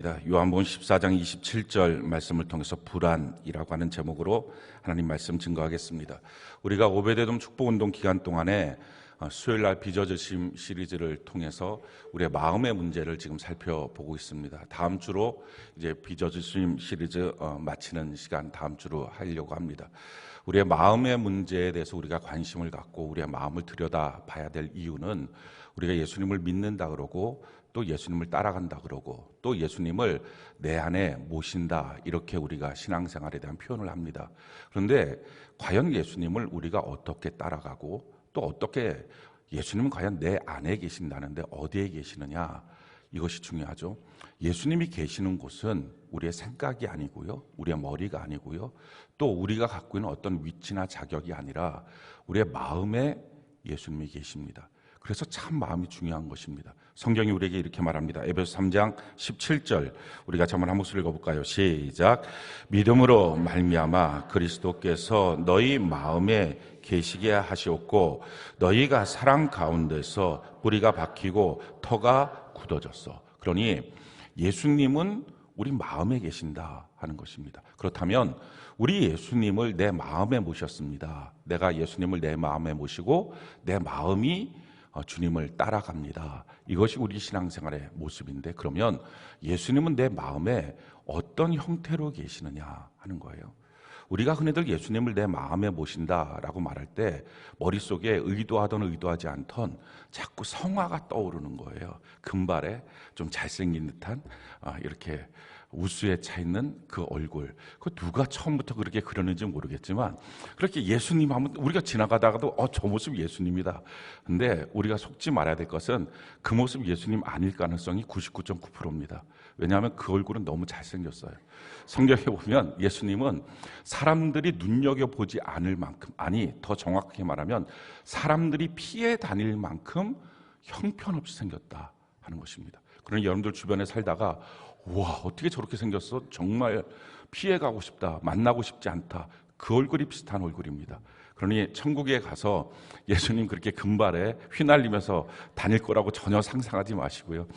요한복음 14장 27절 말씀을 통해서 불안이라고 하는 제목으로 하나님 말씀 증거하겠습니다. 우리가 오베데돔 축복운동 기간 동안에 수요일 날 빚어지심 시리즈를 통해서 우리의 마음의 문제를 지금 살펴보고 있습니다. 다음 주로 이제 빚어지심 시리즈 마치는 시간 다음 주로 하려고 합니다. 우리의 마음의 문제에 대해서 우리가 관심을 갖고 우리의 마음을 들여다봐야 될 이유는 우리가 예수님을 믿는다 그러고 또 예수님을 따라간다 그러고 또 예수님을 내 안에 모신다 이렇게 우리가 신앙생활에 대한 표현을 합니다. 그런데 과연 예수님을 우리가 어떻게 따라가고 또 어떻게 예수님은 과연 내 안에 계신다는데 어디에 계시느냐 이것이 중요하죠. 예수님이 계시는 곳은 우리의 생각이 아니고요, 우리의 머리가 아니고요, 또 우리가 갖고 있는 어떤 위치나 자격이 아니라 우리의 마음에 예수님이 계십니다. 그래서 참 마음이 중요한 것입니다. 성경이 우리에게 이렇게 말합니다. 에베소 3장 17절 우리가 한번 한 목소리 읽어볼까요? 시작. 믿음으로 말미암아 그리스도께서 너희 마음에 계시게 하시옵고 너희가 사랑 가운데서 뿌리가 박히고 터가 굳어졌어. 그러니 예수님은 우리 마음에 계신다 하는 것입니다. 그렇다면 우리 예수님을 내 마음에 모셨습니다. 내가 예수님을 내 마음에 모시고 내 마음이 주님을 따라갑니다. 이것이 우리 신앙생활의 모습인데 그러면 예수님은 내 마음에 어떤 형태로 계시느냐 하는 거예요. 우리가 흔히들 예수님을 내 마음에 모신다라고 말할 때 머릿속에 의도하던 의도하지 않던 자꾸 성화가 떠오르는 거예요. 금발에 좀 잘생긴 듯한 이렇게 우수에 차 있는 그 얼굴. 그 누가 처음부터 그렇게 그렸는지 모르겠지만 그렇게 예수님 하면 우리가 지나가다가도 저 모습 예수님이다. 근데 우리가 속지 말아야 될 것은 그 모습 예수님 아닐 가능성이 99.9%입니다. 왜냐하면 그 얼굴은 너무 잘생겼어요. 성경에 보면 예수님은 사람들이 눈여겨보지 않을 만큼, 아니 더 정확하게 말하면 사람들이 피해 다닐 만큼 형편없이 생겼다 하는 것입니다. 그러니 여러분들 주변에 살다가 와 어떻게 저렇게 생겼어? 정말 피해가고 싶다, 만나고 싶지 않다. 그 얼굴이 비슷한 얼굴입니다. 그러니 천국에 가서 예수님 그렇게 금발에 휘날리면서 다닐 거라고 전혀 상상하지 마시고요.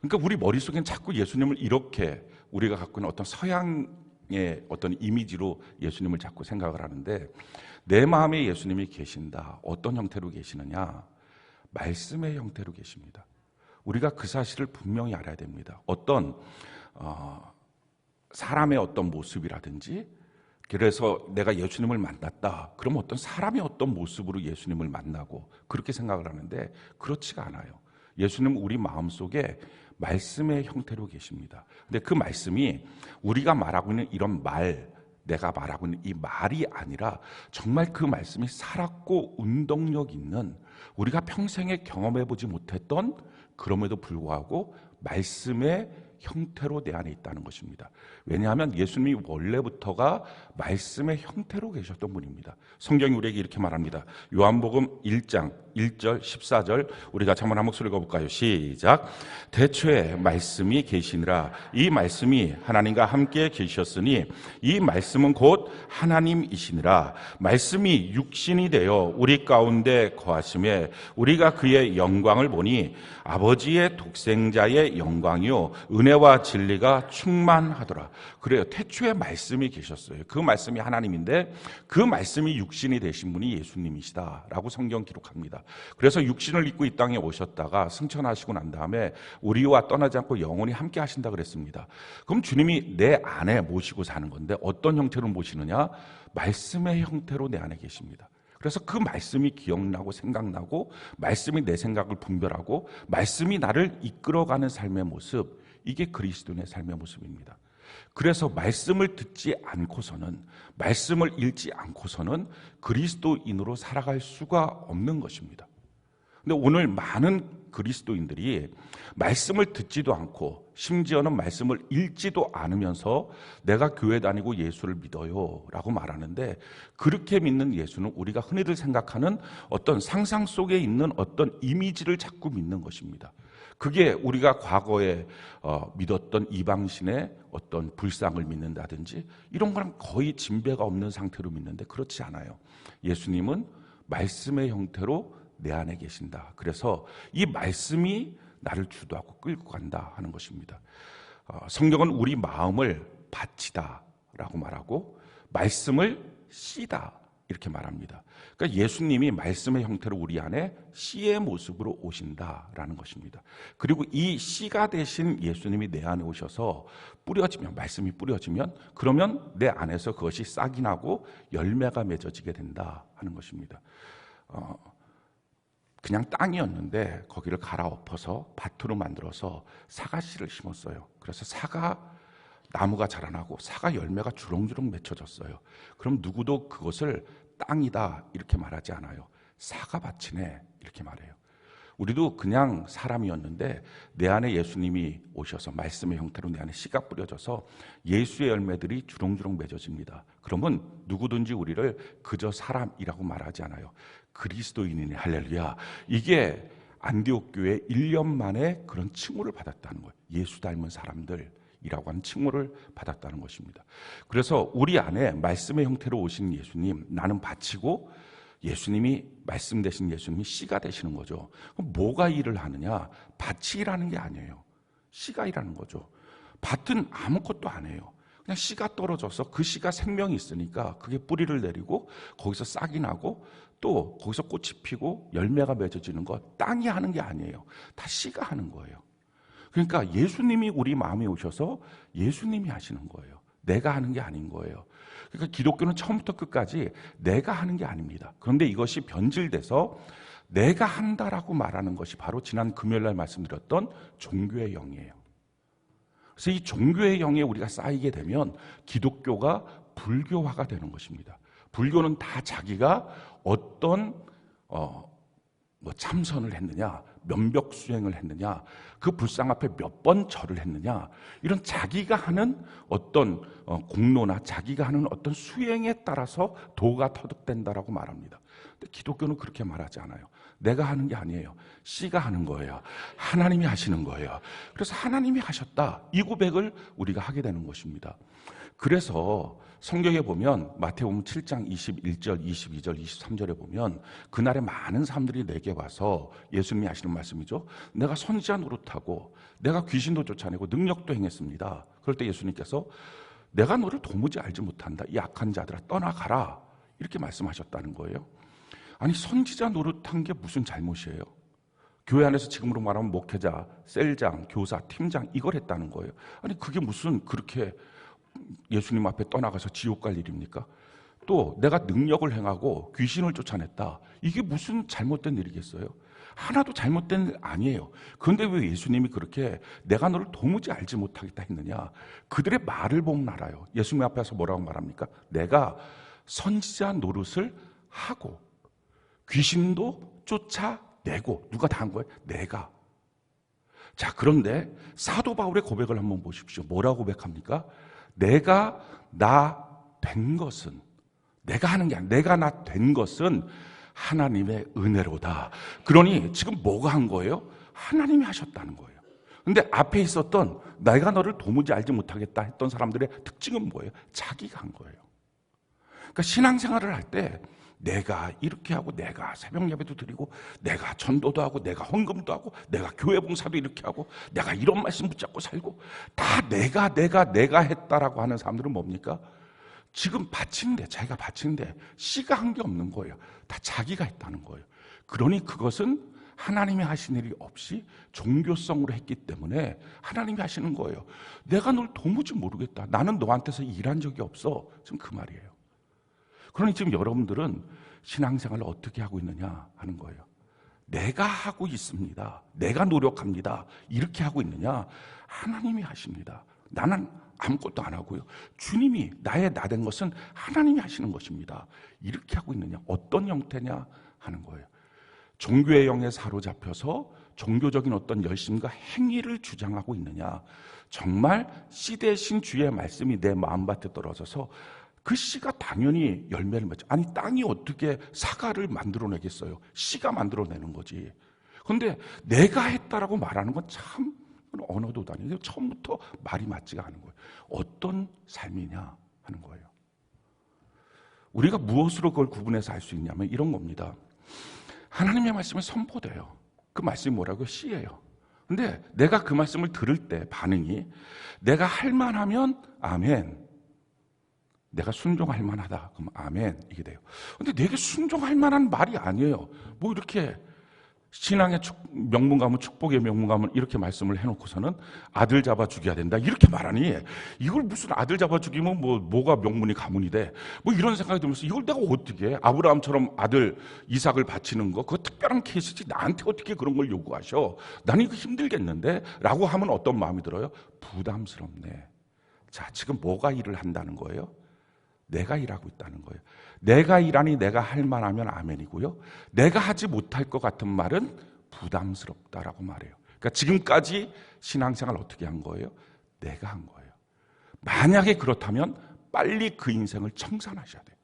그러니까 우리 머릿속엔 자꾸 예수님을 이렇게 우리가 갖고 있는 어떤 서양의 어떤 이미지로 예수님을 자꾸 생각을 하는데 내 마음에 예수님이 계신다. 어떤 형태로 계시느냐? 말씀의 형태로 계십니다. 우리가 그 사실을 분명히 알아야 됩니다. 어떤 사람의 어떤 모습이라든지 그래서 내가 예수님을 만났다. 그럼 어떤 사람의 어떤 모습으로 예수님을 만나고 그렇게 생각을 하는데 그렇지가 않아요. 예수님은 우리 마음속에 말씀의 형태로 계십니다. 근데 그 말씀이 우리가 말하고 있는 이런 내가 말하고 있는 이 말이 아니라 정말 그 말씀이 살았고 운동력 있는 우리가 평생에 경험해보지 못했던 그럼에도 불구하고 말씀의 형태로 내 안에 있다는 것입니다. 왜냐하면 예수님이 원래부터가 말씀의 형태로 계셨던 분입니다. 성경이 우리에게 이렇게 말합니다. 요한복음 1장 1절 14절 우리가 한번 한 목소리 읽어볼까요? 시작. 태초에 말씀이 계시니라. 이 말씀이 하나님과 함께 계셨으니 이 말씀은 곧 하나님이시니라. 말씀이 육신이 되어 우리 가운데 거하심에 우리가 그의 영광을 보니 아버지의 독생자의 영광이요 은혜와 진리가 충만하더라. 그래요. 태초에 말씀이 계셨어요. 그 말씀이 하나님인데 그 말씀이 육신이 되신 분이 예수님이시다라고 성경 기록합니다. 그래서 육신을 입고 이 땅에 오셨다가 승천하시고 난 다음에 우리와 떠나지 않고 영원히 함께 하신다 그랬습니다. 그럼 주님이 내 안에 모시고 사는 건데 어떤 형태로 모시느냐? 말씀의 형태로 내 안에 계십니다. 그래서 그 말씀이 기억나고 생각나고 말씀이 내 생각을 분별하고 말씀이 나를 이끌어가는 삶의 모습, 이게 그리스도인의 삶의 모습입니다. 그래서 말씀을 듣지 않고서는, 말씀을 읽지 않고서는 그리스도인으로 살아갈 수가 없는 것입니다. 근데 오늘 많은 그리스도인들이 말씀을 듣지도 않고 심지어는 말씀을 읽지도 않으면서 내가 교회 다니고 예수를 믿어요 라고 말하는데 그렇게 믿는 예수는 우리가 흔히들 생각하는 어떤 상상 속에 있는 어떤 이미지를 자꾸 믿는 것입니다. 그게 우리가 과거에 믿었던 이방신의 어떤 불상을 믿는다든지 이런 거랑 거의 진배가 없는 상태로 믿는데 그렇지 않아요. 예수님은 말씀의 형태로 내 안에 계신다. 그래서 이 말씀이 나를 주도하고 끌고 간다 하는 것입니다. 성경은 우리 마음을 바치다라고 말하고 말씀을 씨다 이렇게 말합니다. 그러니까 예수님이 말씀의 형태로 우리 안에 씨의 모습으로 오신다라는 것입니다. 그리고 이 씨가 되신 예수님이 내 안에 오셔서 뿌려지면, 말씀이 뿌려지면, 그러면 내 안에서 그것이 싹이 나고 열매가 맺어지게 된다 하는 것입니다. 그냥 땅이었는데 거기를 갈아엎어서 밭으로 만들어서 사과씨를 심었어요. 그래서 사과 나무가 자라나고 사과 열매가 주렁주렁 맺혀졌어요. 그럼 누구도 그것을 땅이다 이렇게 말하지 않아요. 사과밭이네 이렇게 말해요. 우리도 그냥 사람이었는데 내 안에 예수님이 오셔서 말씀의 형태로 내 안에 씨가 뿌려져서 예수의 열매들이 주렁주렁 맺어집니다. 그러면 누구든지 우리를 그저 사람이라고 말하지 않아요. 그리스도인이네, 할렐루야. 이게 안디옥 교회 1년 만에 그런 칭호를 받았다는 거예요. 예수 닮은 사람들이라고 하는 칭호를 받았다는 것입니다. 그래서 우리 안에 말씀의 형태로 오신 예수님, 나는 바치고 예수님이 말씀 되신 예수님이 씨가 되시는 거죠. 그럼 뭐가 일을 하느냐? 밭이 일하는 게 아니에요. 씨가 일하는 거죠. 밭은 아무것도 안 해요. 그냥 씨가 떨어져서 그 씨가 생명이 있으니까 그게 뿌리를 내리고 거기서 싹이 나고 또 거기서 꽃이 피고 열매가 맺어지는 거 땅이 하는 게 아니에요. 다 씨가 하는 거예요. 그러니까 예수님이 우리 마음에 오셔서 예수님이 하시는 거예요. 내가 하는 게 아닌 거예요. 그러니까 기독교는 처음부터 끝까지 내가 하는 게 아닙니다. 그런데 이것이 변질돼서 내가 한다라고 말하는 것이 바로 지난 금요일날 말씀드렸던 종교의 영이에요. 그래서 이 종교의 영에 우리가 쌓이게 되면 기독교가 불교화가 되는 것입니다. 불교는 다 자기가 어떤 참선을 했느냐, 면벽 수행을 했느냐, 그 불상 앞에 몇 번 절을 했느냐, 이런 자기가 하는 어떤 공로나 자기가 하는 어떤 수행에 따라서 도가 터득된다라고 말합니다. 근데 기독교는 그렇게 말하지 않아요. 내가 하는 게 아니에요. 씨가 하는 거예요. 하나님이 하시는 거예요. 그래서 하나님이 하셨다, 이 고백을 우리가 하게 되는 것입니다. 그래서 성경에 보면 마태복음 7장 21절, 22절, 23절에 보면 그날에 많은 사람들이 내게 와서 예수님이 하시는 말씀이죠. 내가 선지자 노릇하고 내가 귀신도 쫓아내고 능력도 행했습니다. 그럴 때 예수님께서 내가 너를 도무지 알지 못한다. 이 악한 자들아 떠나가라. 이렇게 말씀하셨다는 거예요. 아니 선지자 노릇한 게 무슨 잘못이에요? 교회 안에서 지금으로 말하면 목회자, 셀장, 교사, 팀장 이걸 했다는 거예요. 아니 그게 무슨 그렇게 예수님 앞에 떠나가서 지옥 갈 일입니까? 또 내가 능력을 행하고 귀신을 쫓아냈다. 이게 무슨 잘못된 일이겠어요? 하나도 잘못된 일 아니에요. 그런데 왜 예수님이 그렇게 내가 너를 도무지 알지 못하겠다 했느냐? 그들의 말을 보면 알아요. 예수님 앞에서 뭐라고 말합니까? 내가 선지자 노릇을 하고 귀신도 쫓아내고. 누가 다 한 거예요? 내가. 자, 그런데 사도 바울의 고백을 한번 보십시오. 뭐라고 고백합니까? 내가 나 된 것은, 내가 하는 게 아니라 내가 나 된 것은 하나님의 은혜로다. 그러니 지금 뭐가 한 거예요? 하나님이 하셨다는 거예요. 근데 앞에 있었던 내가 너를 도무지 알지 못하겠다 했던 사람들의 특징은 뭐예요? 자기가 한 거예요. 그러니까 신앙생활을 할 때 내가 이렇게 하고 내가 새벽 예배도 드리고 내가 전도도 하고 내가 헌금도 하고 내가 교회 봉사도 이렇게 하고 내가 이런 말씀 붙잡고 살고 다 내가 했다라고 하는 사람들은 뭡니까? 지금 바친데, 자기가 바친데 씨가 한 게 없는 거예요. 다 자기가 했다는 거예요. 그러니 그것은 하나님이 하신 일이 없이 종교성으로 했기 때문에 하나님이 하시는 거예요. 내가 널 도무지 모르겠다. 나는 너한테서 일한 적이 없어. 지금 그 말이에요. 그러니 지금 여러분들은 신앙생활을 어떻게 하고 있느냐 하는 거예요. 내가 하고 있습니다. 내가 노력합니다. 이렇게 하고 있느냐? 하나님이 하십니다. 나는 아무것도 안 하고요. 주님이 나의 나 된 것은 하나님이 하시는 것입니다. 이렇게 하고 있느냐? 어떤 형태냐 하는 거예요. 종교의 영에 사로잡혀서 종교적인 어떤 열심과 행위를 주장하고 있느냐? 정말 씨 대신 주의 말씀이 내 마음밭에 떨어져서 그 씨가 당연히 열매를 맺죠. 아니 땅이 어떻게 사과를 만들어내겠어요? 씨가 만들어내는 거지. 그런데 내가 했다라고 말하는 건 참 언어도 다니고 처음부터 말이 맞지가 않은 거예요. 어떤 삶이냐 하는 거예요. 우리가 무엇으로 그걸 구분해서 알 수 있냐면 이런 겁니다. 하나님의 말씀이 선포돼요. 그 말씀이 뭐라고요? 씨예요. 근데 내가 그 말씀을 들을 때 반응이 내가 할 만하면 아멘. 내가 순종할 만하다. 그럼 아멘. 이게 돼요. 근데 내게 순종할 만한 말이 아니에요. 뭐 이렇게 신앙의 명분 가면 축복의 명분 가면 이렇게 말씀을 해놓고서는 아들 잡아 죽여야 된다 이렇게 말하니 이걸 무슨 아들 잡아 죽이면 뭐가 명분이 가문이 돼? 뭐 이런 생각이 들면서 이걸 내가 어떻게 아브라함처럼 아들 이삭을 바치는 거 그거 특별한 케이스지 나한테 어떻게 그런 걸 요구하셔? 나는 이거 힘들겠는데? 라고 하면 어떤 마음이 들어요? 부담스럽네. 자, 지금 뭐가 일을 한다는 거예요? 내가 일하고 있다는 거예요. 내가 일하니 내가 할 만하면 아멘이고요. 내가 하지 못할 것 같은 말은 부담스럽다라고 말해요. 그러니까 지금까지 신앙생활 어떻게 한 거예요? 내가 한 거예요. 만약에 그렇다면 빨리 그 인생을 청산하셔야 돼요.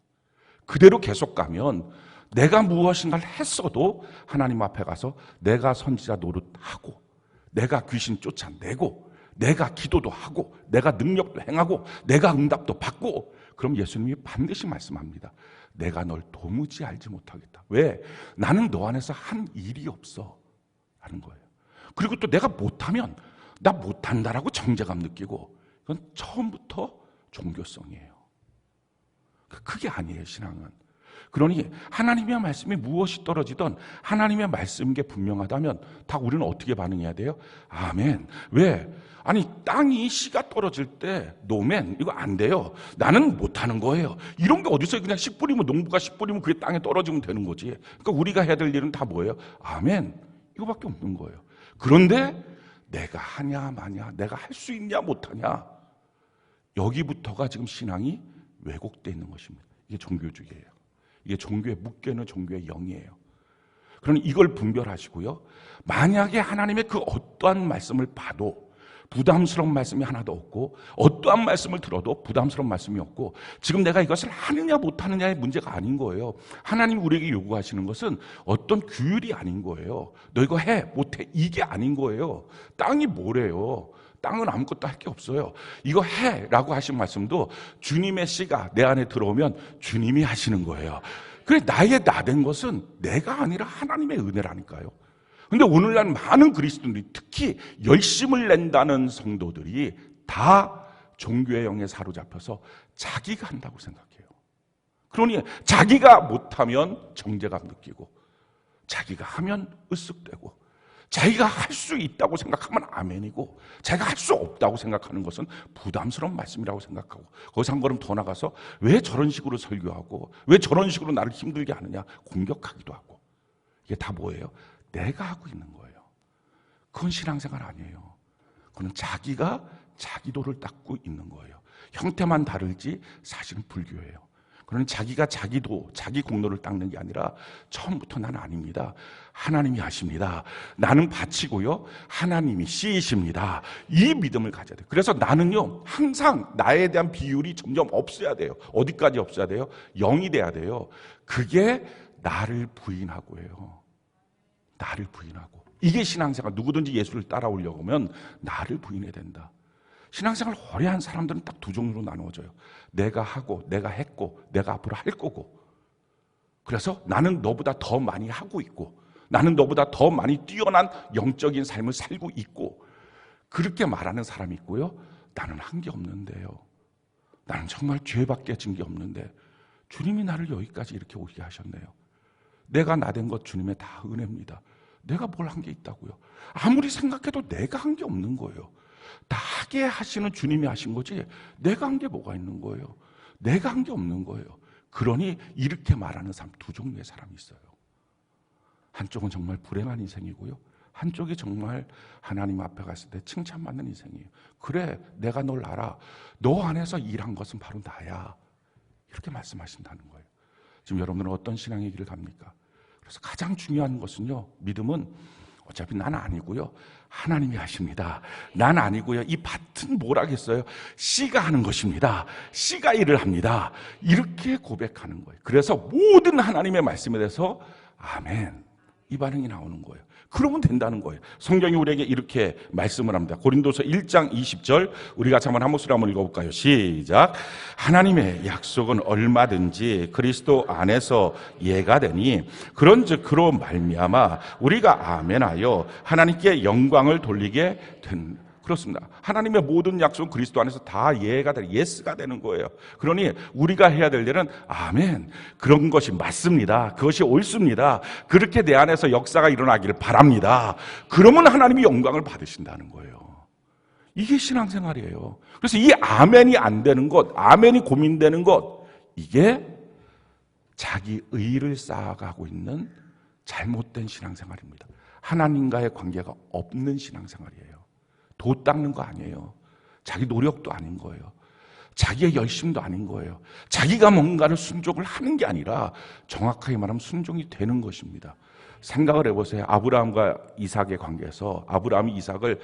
그대로 계속 가면 내가 무엇인가를 했어도 하나님 앞에 가서 내가 선지자 노릇하고 내가 귀신 쫓아내고 내가 기도도 하고 내가 능력도 행하고 내가 응답도 받고 그럼 예수님이 반드시 말씀합니다. 내가 널 도무지 알지 못하겠다. 왜? 나는 너 안에서 한 일이 없어 하는 거예요. 그리고 또 내가 못하면 나 못한다라고 정죄감 느끼고 이건 처음부터 종교성이에요. 그게 아니에요, 신앙은. 그러니 하나님의 말씀이 무엇이 떨어지든 하나님의 말씀인 게 분명하다면 다 우리는 어떻게 반응해야 돼요? 아멘. 왜? 아니 땅이 씨가 떨어질 때 노멘 이거 안 돼요. 나는 못하는 거예요. 이런 게 어디서 그냥 씨 뿌리면 농부가 씨 뿌리면 그게 땅에 떨어지면 되는 거지. 그러니까 우리가 해야 될 일은 다 뭐예요? 아멘. 이거밖에 없는 거예요. 그런데 내가 하냐 마냐 내가 할 수 있냐 못하냐 여기부터가 지금 신앙이 왜곡되어 있는 것입니다. 이게 종교주의예요. 이게 종교에 묶여있는 종교의 영이에요. 그러니 이걸 분별하시고요. 만약에 하나님의 그 어떠한 말씀을 봐도 부담스러운 말씀이 하나도 없고 어떠한 말씀을 들어도 부담스러운 말씀이 없고 지금 내가 이것을 하느냐 못하느냐의 문제가 아닌 거예요. 하나님이 우리에게 요구하시는 것은 어떤 규율이 아닌 거예요. 너 이거 해 못해 이게 아닌 거예요. 땅이 뭐래요. 땅은 아무것도 할 게 없어요. 이거 해라고 하신 말씀도 주님의 씨가 내 안에 들어오면 주님이 하시는 거예요. 그래 나의 나된 것은 내가 아니라 하나님의 은혜라니까요. 근데 오늘날 많은 그리스도인들이 특히 열심을 낸다는 성도들이 다 종교의 영에 사로잡혀서 자기가 한다고 생각해요. 그러니 자기가 못하면 정죄감 느끼고 자기가 하면 으쓱대고 자기가 할 수 있다고 생각하면 아멘이고 자기가 할 수 없다고 생각하는 것은 부담스러운 말씀이라고 생각하고 거기서 한 걸음 더 나가서 왜 저런 식으로 설교하고 왜 저런 식으로 나를 힘들게 하느냐 공격하기도 하고 이게 다 뭐예요? 내가 하고 있는 거예요. 그건 신앙생활 아니에요. 그건 자기가 자기 도를 닦고 있는 거예요. 형태만 다르지 사실은 불교예요. 그러니 자기가 자기 도, 자기 공로를 닦는 게 아니라 처음부터 나는 아닙니다. 하나님이 하십니다. 나는 바치고요. 하나님이 씨이십니다. 이 믿음을 가져야 돼요. 그래서 나는요. 항상 나에 대한 비율이 점점 없어야 돼요. 어디까지 없어야 돼요? 0이 돼야 돼요. 그게 나를 부인하고예요. 나를 부인하고. 이게 신앙생활. 누구든지 예수를 따라오려고 하면 나를 부인해야 된다. 신앙생활 오래 한 사람들은 딱 두 종류로 나누어져요. 내가 하고 내가 했고 내가 앞으로 할 거고 그래서 나는 너보다 더 많이 하고 있고 나는 너보다 더 많이 뛰어난 영적인 삶을 살고 있고 그렇게 말하는 사람이 있고요. 나는 한 게 없는데요. 나는 정말 죄밖에 진 게 없는데 주님이 나를 여기까지 이렇게 오게 하셨네요. 내가 나된 것 주님의 다 은혜입니다. 내가 뭘 한 게 있다고요. 아무리 생각해도 내가 한 게 없는 거예요. 다 하게 하시는 주님이 하신 거지 내가 한 게 뭐가 있는 거예요. 내가 한 게 없는 거예요. 그러니 이렇게 말하는 사람 두 종류의 사람이 있어요. 한쪽은 정말 불행한 인생이고요. 한쪽이 정말 하나님 앞에 갔을 때 칭찬받는 인생이에요. 그래 내가 널 알아. 너 안에서 일한 것은 바로 나야. 이렇게 말씀하신다는 거예요. 지금 여러분들은 어떤 신앙의 길을 갑니까? 그래서 가장 중요한 것은요. 믿음은 어차피 난 아니고요. 하나님이 하십니다. 난 아니고요. 이 밭은 뭘 하겠어요? 씨가 하는 것입니다. 씨가 일을 합니다. 이렇게 고백하는 거예요. 그래서 모든 하나님의 말씀에 대해서 아멘. 이 반응이 나오는 거예요. 그러면 된다는 거예요. 성경이 우리에게 이렇게 말씀을 합니다. 고린도서 1장 20절 우리 같이 한번 한 목소리 한번 읽어볼까요? 시작. 하나님의 약속은 얼마든지 그리스도 안에서 예가 되니 그런즉 그로 말미암아 우리가 아멘하여 하나님께 영광을 돌리게 된. 그렇습니다. 하나님의 모든 약속은 그리스도 안에서 다 예가 되는, 예스가 되는 거예요. 그러니 우리가 해야 될 일은 아멘, 그런 것이 맞습니다. 그것이 옳습니다. 그렇게 내 안에서 역사가 일어나기를 바랍니다. 그러면 하나님이 영광을 받으신다는 거예요. 이게 신앙생활이에요. 그래서 이 아멘이 안 되는 것, 아멘이 고민되는 것, 이게 자기 의의를 쌓아가고 있는 잘못된 신앙생활입니다. 하나님과의 관계가 없는 신앙생활이에요. 도 닦는 거 아니에요. 자기 노력도 아닌 거예요. 자기의 열심도 아닌 거예요. 자기가 뭔가를 순종을 하는 게 아니라 정확하게 말하면 순종이 되는 것입니다. 생각을 해보세요. 아브라함과 이삭의 관계에서 아브라함이 이삭을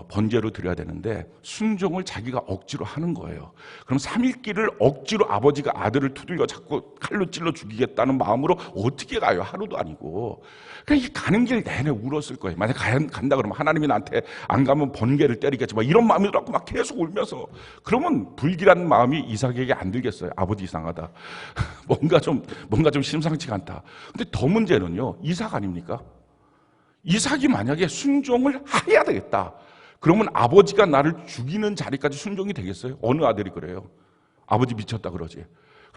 번제로 드려야 되는데 순종을 자기가 억지로 하는 거예요. 그럼 3일길을 억지로 아버지가 아들을 두들겨 잡고 칼로 찔러 죽이겠다는 마음으로 어떻게 가요? 하루도 아니고. 그러니까 이 가는 길 내내 울었을 거예요. 만약 간다 그러면 하나님이 나한테 안 가면 번개를 때리겠지. 막 이런 마음이 들었고 막 계속 울면서. 그러면 불길한 마음이 이삭에게 안 들겠어요. 아버지 이상하다. 뭔가 좀 심상치가 않다. 근데 더 문제는요. 이삭 아닙니까? 이삭이 만약에 순종을 해야 되겠다. 그러면 아버지가 나를 죽이는 자리까지 순종이 되겠어요? 어느 아들이 그래요? 아버지 미쳤다 그러지.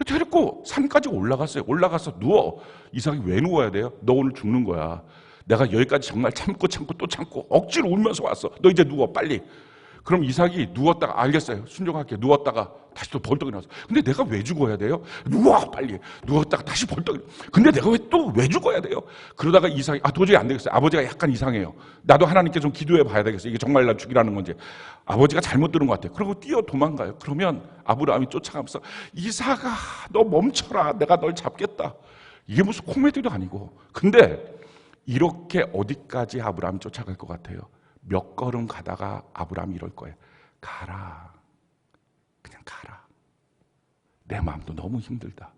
데리고 산까지 올라갔어요. 올라가서 누워. 이삭이 왜 누워야 돼요? 너 오늘 죽는 거야. 내가 여기까지 정말 참고 또 참고 억지로 울면서 왔어. 너 이제 누워 빨리. 그럼 이삭이 누웠다가 알겠어요. 순종할게. 누웠다가 다시 또 벌떡 일어나서. 근데 내가 왜 죽어야 돼요? 누워 빨리. 누웠다가 다시 벌떡 일어나. 근데 내가 왜 죽어야 돼요? 그러다가 이삭이 도저히 안 되겠어요. 아버지가 약간 이상해요. 나도 하나님께 좀 기도해 봐야 되겠어요. 이게 정말 나 죽이라는 건지. 아버지가 잘못 들은 것 같아요. 그리고 뛰어 도망가요. 그러면 아브라함이 쫓아가면서 이삭아 너 멈춰라. 내가 널 잡겠다. 이게 무슨 코미디도 아니고. 근데 이렇게 어디까지 아브라함이 쫓아갈 것 같아요? 몇 걸음 가다가 아브라함이 이럴 거예요. 가라. 그냥 가라. 내 마음도 너무 힘들다.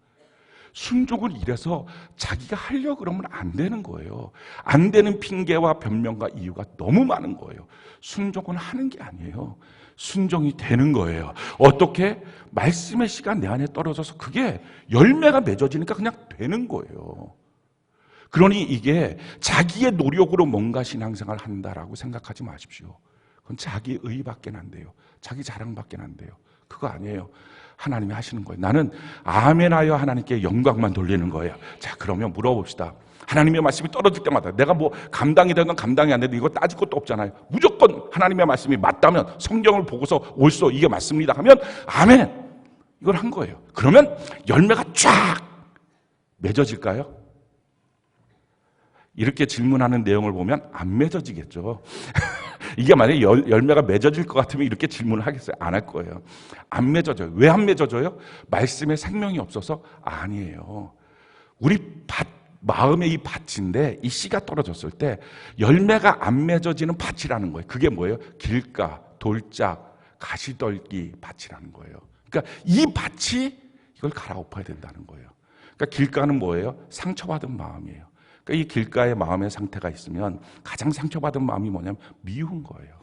순종을 이래서 자기가 하려고 그러면 안 되는 거예요. 안 되는 핑계와 변명과 이유가 너무 많은 거예요. 순종은 하는 게 아니에요. 순종이 되는 거예요. 어떻게? 말씀의 씨가 내 안에 떨어져서 그게 열매가 맺어지니까 그냥 되는 거예요. 그러니 이게 자기의 노력으로 뭔가 신앙생활을 한다라고 생각하지 마십시오. 그건 자기 의의밖에 안 돼요. 자기 자랑밖에 안 돼요. 그거 아니에요. 하나님이 하시는 거예요. 나는 아멘하여 하나님께 영광만 돌리는 거예요. 자, 그러면 물어봅시다. 하나님의 말씀이 떨어질 때마다 내가 뭐 감당이 되건 감당이 안 되든 이거 따질 것도 없잖아요. 무조건 하나님의 말씀이 맞다면 성경을 보고서 옳소 이게 맞습니다 하면 아멘. 이걸 한 거예요. 그러면 열매가 쫙 맺어질까요? 이렇게 질문하는 내용을 보면 안 맺어지겠죠. 이게 만약에 열매가 맺어질 것 같으면 이렇게 질문을 하겠어요? 안 할 거예요. 안 맺어져요. 왜 안 맺어져요? 말씀에 생명이 없어서 아니에요. 우리 마음의 이 밭인데 이 씨가 떨어졌을 때 열매가 안 맺어지는 밭이라는 거예요. 그게 뭐예요? 길가, 돌짝, 가시떨기 밭이라는 거예요. 그러니까 이 밭이 이걸 갈아엎어야 된다는 거예요. 그러니까 길가는 뭐예요? 상처받은 마음이에요. 이 길가의 마음의 상태가 있으면 가장 상처받은 마음이 뭐냐면 미운 거예요.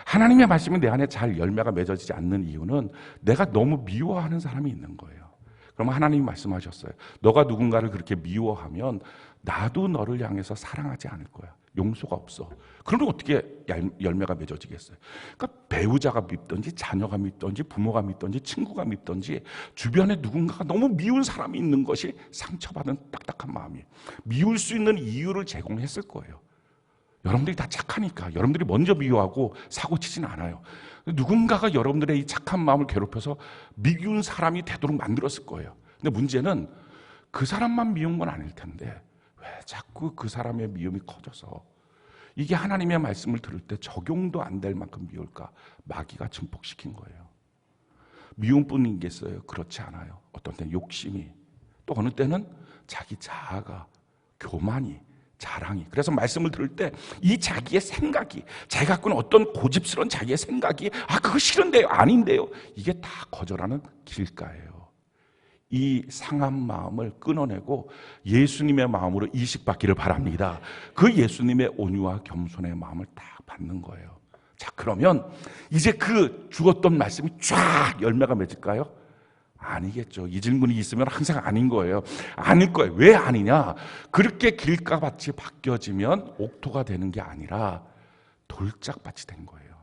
하나님의 말씀이 내 안에 잘 열매가 맺어지지 않는 이유는 내가 너무 미워하는 사람이 있는 거예요. 그러면 하나님이 말씀하셨어요. 너가 누군가를 그렇게 미워하면 나도 너를 향해서 사랑하지 않을 거야. 용서가 없어. 그러면 어떻게 열매가 맺어지겠어요? 그러니까 배우자가 밉든지 자녀가 밉든지 부모가 밉든지 친구가 밉든지 주변에 누군가가 너무 미운 사람이 있는 것이 상처받은 딱딱한 마음이에요. 미울 수 있는 이유를 제공했을 거예요. 여러분들이 다 착하니까 여러분들이 먼저 미워하고 사고치진 않아요. 누군가가 여러분들의 이 착한 마음을 괴롭혀서 미운 사람이 되도록 만들었을 거예요. 근데 문제는 그 사람만 미운 건 아닐 텐데 왜 자꾸 그 사람의 미움이 커져서 이게 하나님의 말씀을 들을 때 적용도 안 될 만큼 미울까? 마귀가 증폭시킨 거예요. 미움뿐인 게 있어요. 그렇지 않아요. 어떤 때는 욕심이, 또 어느 때는 자기 자아가, 교만이, 자랑이. 그래서 말씀을 들을 때 이 자기의 생각이, 자기가 갖고 있는 어떤 고집스러운 자기의 생각이 그거 싫은데요, 아닌데요. 이게 다 거절하는 길가예요. 이 상한 마음을 끊어내고 예수님의 마음으로 이식받기를 바랍니다. 그 예수님의 온유와 겸손의 마음을 딱 받는 거예요. 자, 그러면 이제 그 주었던 말씀이 쫙 열매가 맺을까요? 아니겠죠. 이 질문이 있으면 항상 아닌 거예요. 아닐 거예요. 왜 아니냐? 그렇게 길가밭이 바뀌어지면 옥토가 되는 게 아니라 돌짝밭이 된 거예요.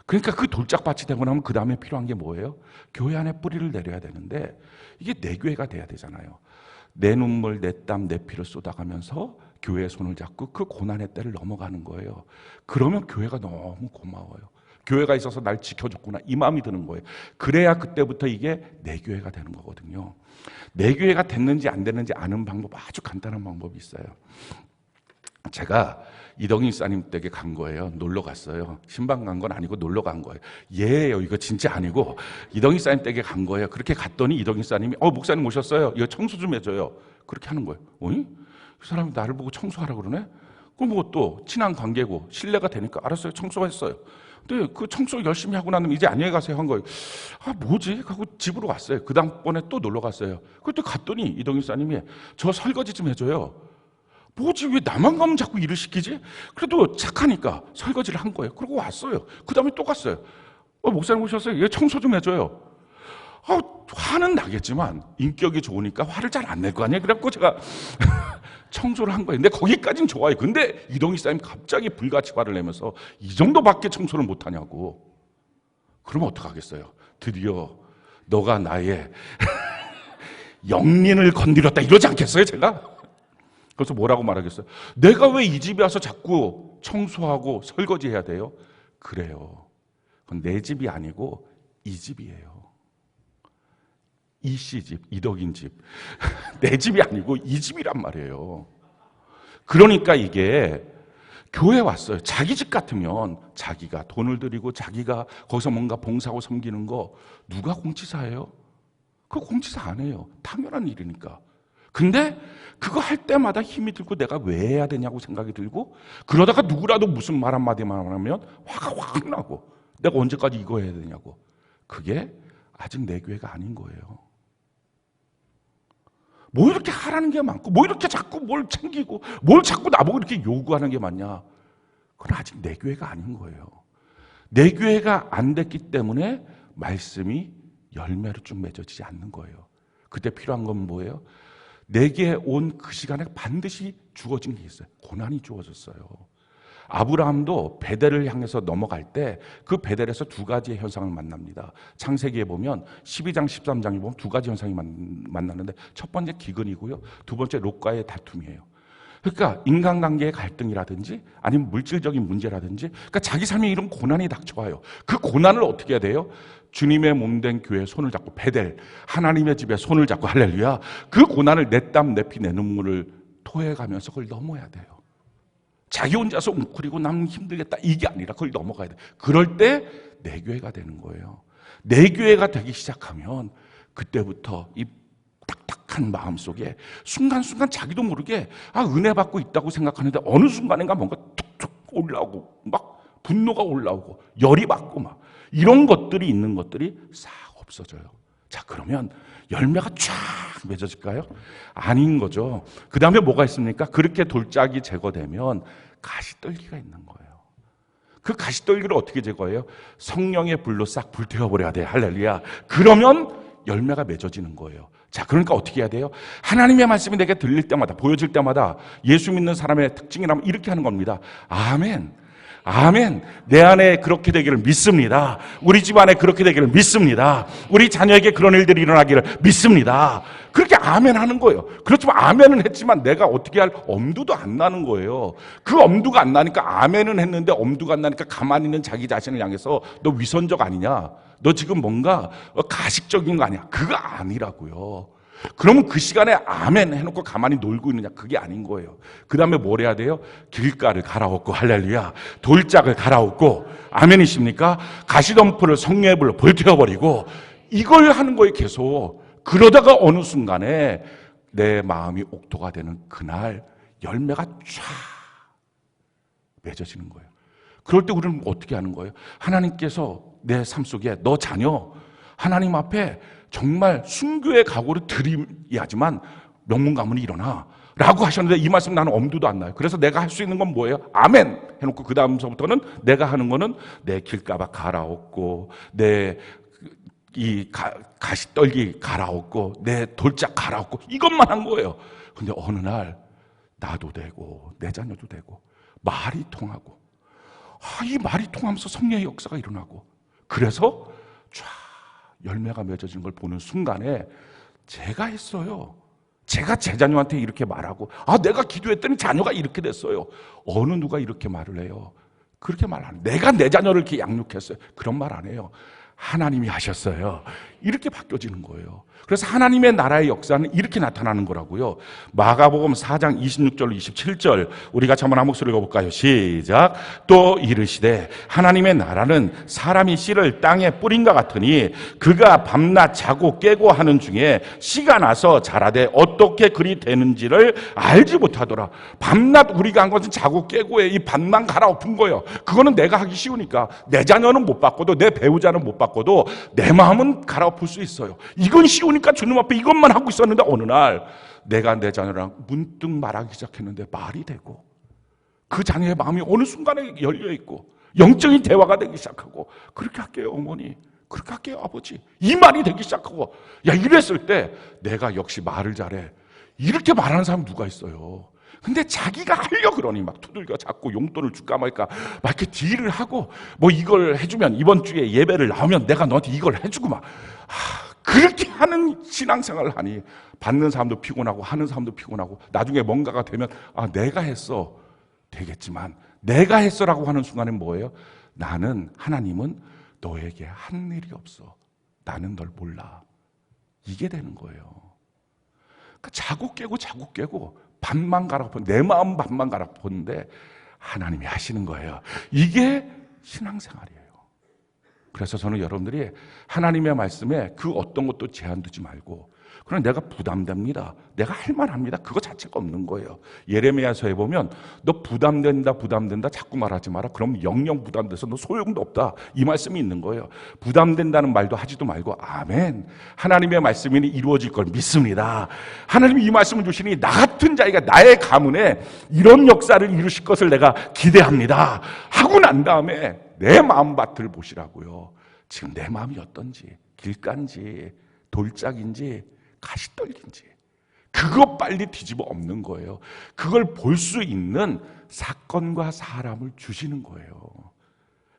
그러니까 그 돌짝밭이 되고 나면 그 다음에 필요한 게 뭐예요? 교회 안에 뿌리를 내려야 되는데 이게 내 교회가 돼야 되잖아요. 내 눈물, 내 땀, 내 피를 쏟아가면서 교회의 손을 잡고 그 고난의 때를 넘어가는 거예요. 그러면 교회가 너무 고마워요. 교회가 있어서 날 지켜줬구나 이 마음이 드는 거예요. 그래야 그때부터 이게 내 교회가 되는 거거든요. 내 교회가 됐는지 안 됐는지 아는 방법, 아주 간단한 방법이 있어요. 제가 이덕인 목사님 댁에 간 거예요. 놀러 갔어요. 신방 간 건 아니고 놀러 간 거예요. 예요, 이거 진짜 아니고 이덕인 목사님 댁에 간 거예요. 그렇게 갔더니 이덕인 목사님이 목사님 오셨어요. 이거 청소 좀 해줘요. 그렇게 하는 거예요. 어이? 그 사람이 나를 보고 청소하라고 그러네? 그럼 뭐 또 친한 관계고 신뢰가 되니까 알았어요. 청소했어요. 근데 그 청소 열심히 하고 나면 이제 안녕히 가세요 한 거예요. 뭐지? 하고 집으로 왔어요. 그 다음번에 또 놀러 갔어요. 그때 갔더니 이덕인 목사님이 저 설거지 좀 해줘요. 뭐지? 왜 나만 가면 자꾸 일을 시키지? 그래도 착하니까 설거지를 한 거예요. 그러고 왔어요. 그 다음에 또 갔어요. 목사님 오셨어요? 얘 청소 좀 해줘요. 화는 나겠지만 인격이 좋으니까 화를 잘 안 낼 거 아니에요. 그래갖고 제가 청소를 한 거예요. 근데 거기까지는 좋아요. 근데 이동희 사장님 갑자기 불같이 화를 내면서 이 정도밖에 청소를 못하냐고. 그러면 어떡하겠어요? 드디어 너가 나의 영린을 건드렸다 이러지 않겠어요 제가? 그래서 뭐라고 말하겠어요? 내가 왜 이 집에 와서 자꾸 청소하고 설거지해야 돼요? 그래요. 그건 내 집이 아니고 이 집이에요. 이씨 집, 이덕인 집. 내 집이 아니고 이 집이란 말이에요. 그러니까 이게 교회 왔어요. 자기 집 같으면 자기가 돈을 들이고 자기가 거기서 뭔가 봉사하고 섬기는 거 누가 공치사예요? 그거 공치사 안 해요. 당연한 일이니까. 근데 그거 할 때마다 힘이 들고 내가 왜 해야 되냐고 생각이 들고 그러다가 누구라도 무슨 말 한마디만 하면 화가 확 나고 내가 언제까지 이거 해야 되냐고. 그게 아직 내 교회가 아닌 거예요. 뭐 이렇게 하라는 게 많고 뭐 이렇게 자꾸 뭘 챙기고 뭘 자꾸 나보고 이렇게 요구하는 게 많냐. 그건 아직 내 교회가 아닌 거예요. 내 교회가 안 됐기 때문에 말씀이 열매로 쭉 맺어지지 않는 거예요. 그때 필요한 건 뭐예요? 내게 온 그 시간에 반드시 주어진 게 있어요. 고난이 주어졌어요. 아브라함도 베델을 향해서 넘어갈 때 그 베델에서 두 가지의 현상을 만납니다. 창세기에 보면 12장, 13장에 보면 두 가지 현상이 만나는데 첫 번째 기근이고요. 두 번째 롯과의 다툼이에요. 그러니까 인간관계의 갈등이라든지 아니면 물질적인 문제라든지 그러니까 자기 삶에 이런 고난이 닥쳐와요. 그 고난을 어떻게 해야 돼요? 주님의 몸된 교회에 손을 잡고 베델 하나님의 집에 손을 잡고 할렐루야 그 고난을 내 땀, 내 피, 내 눈물을 토해가면서 그걸 넘어야 돼요. 자기 혼자서 웅크리고 남 힘들겠다 이게 아니라 그걸 넘어가야 돼. 그럴 때 내 교회가 되는 거예요. 내 교회가 되기 시작하면 그때부터 이 딱딱한 마음속에 순간순간 자기도 모르게 은혜 받고 있다고 생각하는데 어느 순간인가 뭔가 툭툭 올라오고 막 분노가 올라오고 열이 받고 막 이런 것들이 있는 것들이 싹 없어져요. 자, 그러면 열매가 쫙 맺어질까요? 아닌 거죠. 그 다음에 뭐가 있습니까? 그렇게 돌짝이 제거되면 가시떨기가 있는 거예요. 그 가시떨기를 어떻게 제거해요? 성령의 불로 싹 불태워버려야 돼요. 할렐루야. 그러면 열매가 맺어지는 거예요. 자, 그러니까 어떻게 해야 돼요? 하나님의 말씀이 내게 들릴 때마다 보여질 때마다 예수 믿는 사람의 특징이라면 이렇게 하는 겁니다. 아멘. 아멘. 내 안에 그렇게 되기를 믿습니다. 우리 집 안에 그렇게 되기를 믿습니다. 우리 자녀에게 그런 일들이 일어나기를 믿습니다. 그렇게 아멘 하는 거예요. 그렇지만 아멘은 했지만 내가 어떻게 할 엄두도 안 나는 거예요. 그 엄두가 안 나니까 아멘은 했는데 엄두가 안 나니까 가만히 있는 자기 자신을 향해서 너 위선적 아니냐? 너 지금 뭔가 가식적인 거 아니야? 그거 아니라고요. 그러면 그 시간에 아멘 해놓고 가만히 놀고 있느냐? 그게 아닌 거예요. 그 다음에 뭘 해야 돼요? 길가를 갈아엎고 할렐루야 돌짝을 갈아엎고 아멘이십니까? 가시덤불을 성령의 불로 불태워버리고 이걸 하는 거예요. 계속. 그러다가 어느 순간에 내 마음이 옥토가 되는 그날 열매가 쫙 맺어지는 거예요. 그럴 때 우리는 어떻게 하는 거예요? 하나님께서 내 삶 속에 너 자녀 하나님 앞에 정말 순교의 각오를 드려야지만 명문 가문이 일어나 라고 하셨는데 이 말씀 나는 엄두도 안 나요. 그래서 내가 할 수 있는 건 뭐예요? 아멘 해놓고 그 다음서부터는 내가 하는 거는 내 길가박 갈아엎고 내 이 가시떨기 갈아엎고 내 돌짝 갈아엎고 이것만 한 거예요. 근데 어느 날 나도 되고 내 자녀도 되고 말이 통하고 이 말이 통하면서 성령의 역사가 일어나고 그래서 쫙 열매가 맺어진 걸 보는 순간에 제가 했어요. 제가 제 자녀한테 이렇게 말하고 내가 기도했더니 자녀가 이렇게 됐어요. 어느 누가 이렇게 말을 해요? 그렇게 말 안 해요. 내가 내 자녀를 이렇게 양육했어요. 그런 말 안 해요. 하나님이 하셨어요. 이렇게 바뀌어지는 거예요. 그래서 하나님의 나라의 역사는 이렇게 나타나는 거라고요. 마가복음 4장 26절 27절 우리가 한번 한 목소리 읽어볼까요? 시작. 또 이르시되 하나님의 나라는 사람이 씨를 땅에 뿌린 것 같으니 그가 밤낮 자고 깨고 하는 중에 씨가 나서 자라되 어떻게 그리 되는지를 알지 못하더라. 밤낮 우리가 한 것은 자고 깨고에 이 밤만 갈아엎은 거예요. 그거는 내가 하기 쉬우니까 내 자녀는 못 바꿔도 내 배우자는 못 바꿔도 내 마음은 갈아엎을 수 있어요. 이건 쉬우니까 주님 앞에 이것만 하고 있었는데 어느 날 내가 내 자녀랑 문득 말하기 시작했는데 말이 되고 그 자녀의 마음이 어느 순간에 열려있고 영적인 대화가 되기 시작하고 그렇게 할게요 어머니, 그렇게 할게요 아버지, 이 말이 되기 시작하고 이랬을 때 내가 역시 말을 잘해. 이렇게 말하는 사람 누가 있어요? 근데 자기가 하려 그러니 막 두들겨 잡고 용돈을 줄까 말까 막 이렇게 딜을 하고 뭐 이걸 해주면 이번 주에 예배를 나오면 내가 너한테 이걸 해주고 막 그렇게 하는 신앙생활을 하니 받는 사람도 피곤하고 하는 사람도 피곤하고 나중에 뭔가가 되면 내가 했어 되겠지만 내가 했어라고 하는 순간엔 뭐예요? 나는 하나님은 너에게 한 일이 없어. 나는 널 몰라. 이게 되는 거예요. 그러니까 자고 깨고 반만 갈아엎은 내 마음 반만 갈아엎었는데 하나님이 하시는 거예요. 이게 신앙생활이에요. 그래서 저는 여러분들이 하나님의 말씀에 그 어떤 것도 제한 두지 말고 그럼 내가 부담됩니다. 내가 할 만합니다. 그거 자체가 없는 거예요. 예레미야서에 보면 너 부담된다 자꾸 말하지 마라. 그럼 영영 부담돼서 너 소용도 없다. 이 말씀이 있는 거예요. 부담된다는 말도 하지도 말고 아멘. 하나님의 말씀이 이루어질 걸 믿습니다. 하나님이 이 말씀을 주시니 나 같은 자가 나의 가문에 이런 역사를 이루실 것을 내가 기대합니다. 하고 난 다음에 내 마음밭을 보시라고요. 지금 내 마음이 어떤지, 길가인지 돌짝인지 가시떨기인지 그거 빨리 뒤집어 엎는 거예요. 그걸 볼 수 있는 사건과 사람을 주시는 거예요.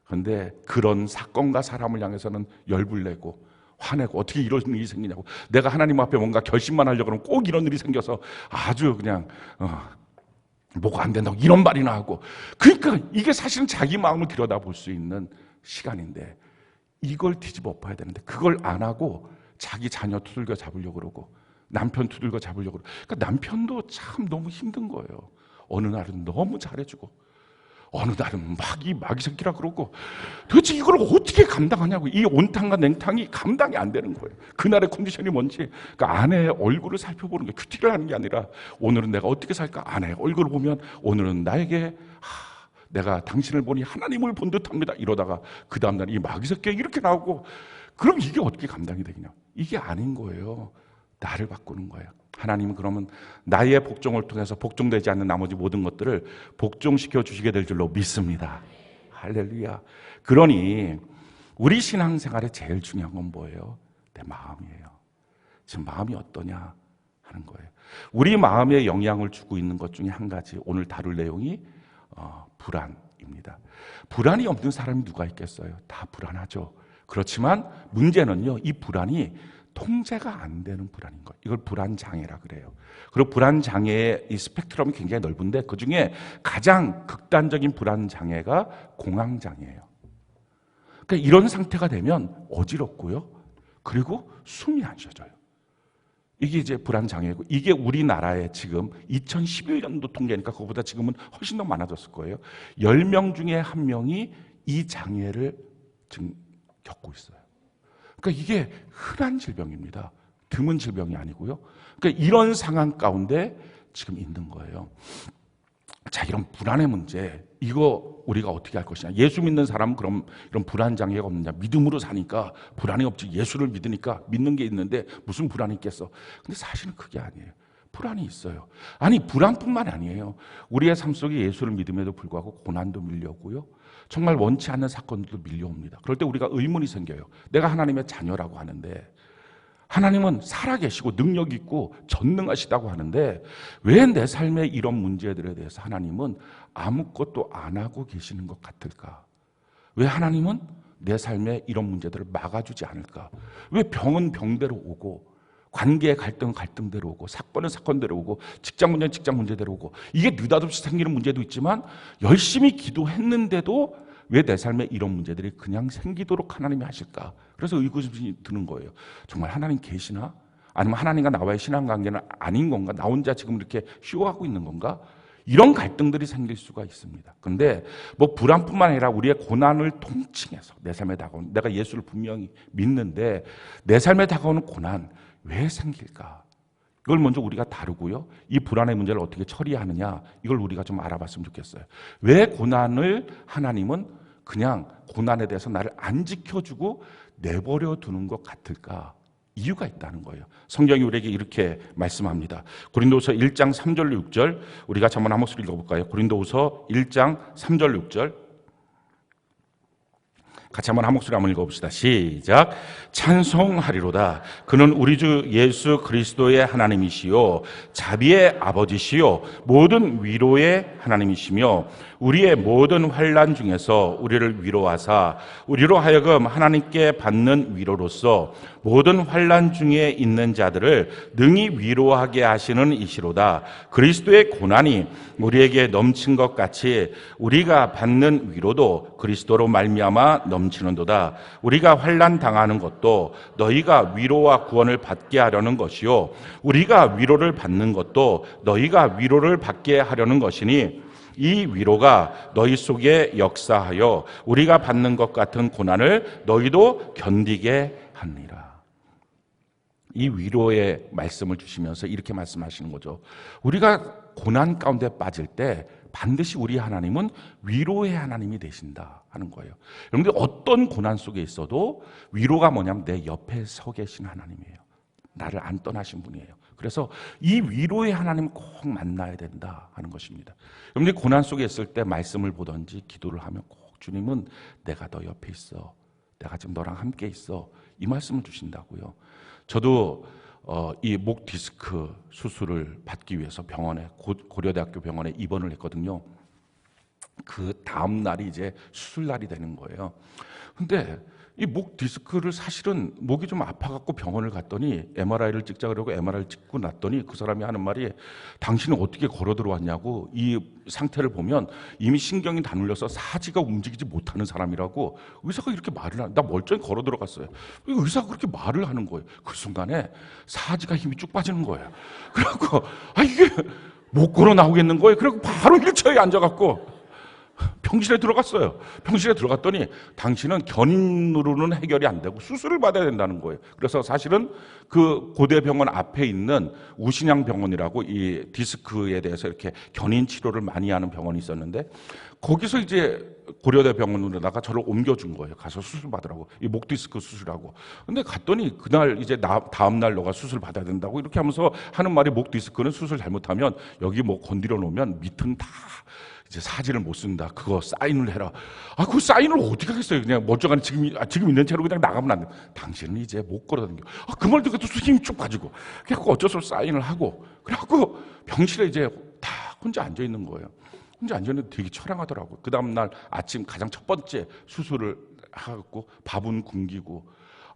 그런데 그런 사건과 사람을 향해서는 열불 내고 화내고 어떻게 이런 일이 생기냐고 내가 하나님 앞에 뭔가 결심만 하려고 그러면 꼭 이런 일이 생겨서 아주 그냥 뭐가 안 된다고 이런 말이나 하고 그러니까 이게 사실은 자기 마음을 들여다볼 수 있는 시간인데 이걸 뒤집어 엎어야 되는데 그걸 안 하고 자기 자녀 두들겨 잡으려고 그러고 남편 두들겨 잡으려고 그러고 그러니까 남편도 참 너무 힘든 거예요. 어느 날은 너무 잘해주고 어느 날은 마귀 새끼라 그러고 도대체 이걸 어떻게 감당하냐고 이 온탕과 냉탕이 감당이 안 되는 거예요. 그날의 컨디션이 뭔지 그러니까 아내의 얼굴을 살펴보는 게 큐티를 하는 게 아니라 오늘은 내가 어떻게 살까 아내의 얼굴을 보면 오늘은 나에게 내가 당신을 보니 하나님을 본 듯합니다 이러다가 그 다음날 이 마귀 새끼가 이렇게 나오고 그럼 이게 어떻게 감당이 되냐 이게 아닌 거예요. 나를 바꾸는 거예요. 하나님은 그러면 나의 복종을 통해서 복종되지 않는 나머지 모든 것들을 복종시켜 주시게 될 줄로 믿습니다. 할렐루야. 그러니 우리 신앙생활에 제일 중요한 건 뭐예요? 내 마음이에요. 지금 마음이 어떠냐 하는 거예요. 우리 마음에 영향을 주고 있는 것 중에 한 가지 오늘 다룰 내용이 불안입니다. 불안이 없는 사람이 누가 있겠어요? 다 불안하죠. 그렇지만 문제는요, 이 불안이 통제가 안 되는 불안인 거예요. 이걸 불안장애라 그래요. 그리고 불안장애의 이 스펙트럼이 굉장히 넓은데 그 중에 가장 극단적인 불안장애가 공황장애예요. 그러니까 이런 상태가 되면 어지럽고요. 그리고 숨이 안 쉬어져요. 이게 이제 불안장애고 이게 우리나라에 지금 2011년도 통계니까 그거보다 지금은 훨씬 더 많아졌을 거예요. 10명 중에 1명이 이 장애를 지금 겪고 있어요. 그러니까 이게 흔한 질병입니다. 드문 질병이 아니고요. 그러니까 이런 상황 가운데 지금 있는 거예요. 자, 이런 불안의 문제, 이거 우리가 어떻게 할 것이냐. 예수 믿는 사람은 그럼 이런 불안 장애가 없느냐. 믿음으로 사니까 불안이 없지. 예수를 믿으니까 믿는 게 있는데 무슨 불안이 있겠어. 근데 사실은 그게 아니에요. 불안이 있어요. 아니, 불안뿐만 아니에요. 우리의 삶 속에 예수를 믿음에도 불구하고 고난도 밀려오고요, 정말 원치 않는 사건들도 밀려옵니다. 그럴 때 우리가 의문이 생겨요. 내가 하나님의 자녀라고 하는데, 하나님은 살아계시고 능력 있고 전능하시다고 하는데 왜 내 삶의 이런 문제들에 대해서 하나님은 아무것도 안 하고 계시는 것 같을까? 왜 하나님은 내 삶의 이런 문제들을 막아주지 않을까? 왜 병은 병대로 오고, 관계의 갈등은 갈등대로 오고, 사건은 사건대로 오고, 직장 문제는 직장 문제대로 오고, 이게 느닷없이 생기는 문제도 있지만 열심히 기도했는데도 왜 내 삶에 이런 문제들이 그냥 생기도록 하나님이 하실까? 그래서 의구심이 드는 거예요. 정말 하나님 계시나? 아니면 하나님과 나와의 신앙관계는 아닌 건가? 나 혼자 지금 이렇게 쉬워하고 있는 건가? 이런 갈등들이 생길 수가 있습니다. 그런데 뭐 불안뿐만 아니라 우리의 고난을 통칭해서 내 삶에 다가오는, 내가 예수를 분명히 믿는데 내 삶에 다가오는 고난 왜 생길까? 이걸 먼저 우리가 다루고요, 이 불안의 문제를 어떻게 처리하느냐, 이걸 우리가 좀 알아봤으면 좋겠어요. 왜 고난을 하나님은 그냥 고난에 대해서 나를 안 지켜주고 내버려 두는 것 같을까? 이유가 있다는 거예요. 성경이 우리에게 이렇게 말씀합니다. 고린도후서 1장 3절 6절 우리가 한번 한 목소리 읽어볼까요? 고린도후서 1장 3절 6절 같이 한번 한 목소리 한번 읽어봅시다. 시작. 찬송하리로다. 그는 우리 주 예수 그리스도의 하나님이시요 자비의 아버지시요 모든 위로의 하나님이시며 우리의 모든 환난 중에서 우리를 위로하사 우리로 하여금 하나님께 받는 위로로서 모든 환난 중에 있는 자들을 능히 위로하게 하시는 이시로다. 그리스도의 고난이 우리에게 넘친 것 같이 우리가 받는 위로도 그리스도로 말미암아 넘치는도다. 우리가 환난 당하는 것도 너희가 위로와 구원을 받게 하려는 것이요 우리가 위로를 받는 것도 너희가 위로를 받게 하려는 것이니 이 위로가 너희 속에 역사하여 우리가 받는 것 같은 고난을 너희도 견디게 하느니라. 이 위로의 말씀을 주시면서 이렇게 말씀하시는 거죠. 우리가 고난 가운데 빠질 때 반드시 우리 하나님은 위로의 하나님이 되신다 하는 거예요. 여러분들 어떤 고난 속에 있어도 위로가 뭐냐면 내 옆에 서 계신 하나님이에요. 나를 안 떠나신 분이에요. 그래서 이 위로의 하나님을 꼭 만나야 된다 하는 것입니다. 여러분들이 고난 속에 있을 때 말씀을 보든지 기도를 하면 꼭 주님은 내가 너 옆에 있어, 내가 지금 너랑 함께 있어, 이 말씀을 주신다고요. 저도 이 목 디스크 수술을 받기 위해서 병원에, 고려대학교 병원에 입원을 했거든요. 그 다음 날이 이제 수술 날이 되는 거예요. 근데 이 목 디스크를 사실은 목이 좀 아파갖고 병원을 갔더니 MRI를 찍자 그러고 MRI를 찍고 났더니 그 사람이 하는 말이 당신은 어떻게 걸어 들어왔냐고, 이 상태를 보면 이미 신경이 다 눌려서 사지가 움직이지 못하는 사람이라고 의사가 이렇게 말을 하는, 나 멀쩡히 걸어 들어갔어요. 의사가 그렇게 말을 하는 거예요. 그 순간에 사지가 힘이 쭉 빠지는 거예요. 그래갖고 이게 못 걸어 나오겠는 거예요. 그래갖고 바로 휠체어에 앉아갖고 병실에 들어갔어요. 병실에 들어갔더니 당신은 견인으로는 해결이 안 되고 수술을 받아야 된다는 거예요. 그래서 사실은 그 고대병원 앞에 있는 우신양 병원이라고 이 디스크에 대해서 이렇게 견인 치료를 많이 하는 병원이 있었는데 거기서 이제 고려대 병원으로다가 저를 옮겨준 거예요. 가서 수술 받으라고. 이 목 디스크 수술하고. 근데 갔더니 그날 이제 다음 날 너가 수술 받아야 된다고 이렇게 하면서 하는 말이, 목 디스크는 수술 잘못하면 여기 뭐 건드려 놓으면 밑은 다 이제 사지를 못 쓴다. 그거 사인을 해라. 그 사인을 어떻게 하겠어요? 그냥 멀쩡한 지금 있는 채로 그냥 나가면 안 돼. 당신은 이제 못 걸어다녀. 그 말 듣고 또 힘이 쭉 빠지고. 그래갖고 어쩔 수 없이 사인을 하고. 그래갖고 병실에 이제 다 혼자 앉아 있는 거예요. 혼자 앉아 있는데 되게 처량하더라고요. 그 다음날 아침 가장 첫 번째 수술을 하고 밥은 굶기고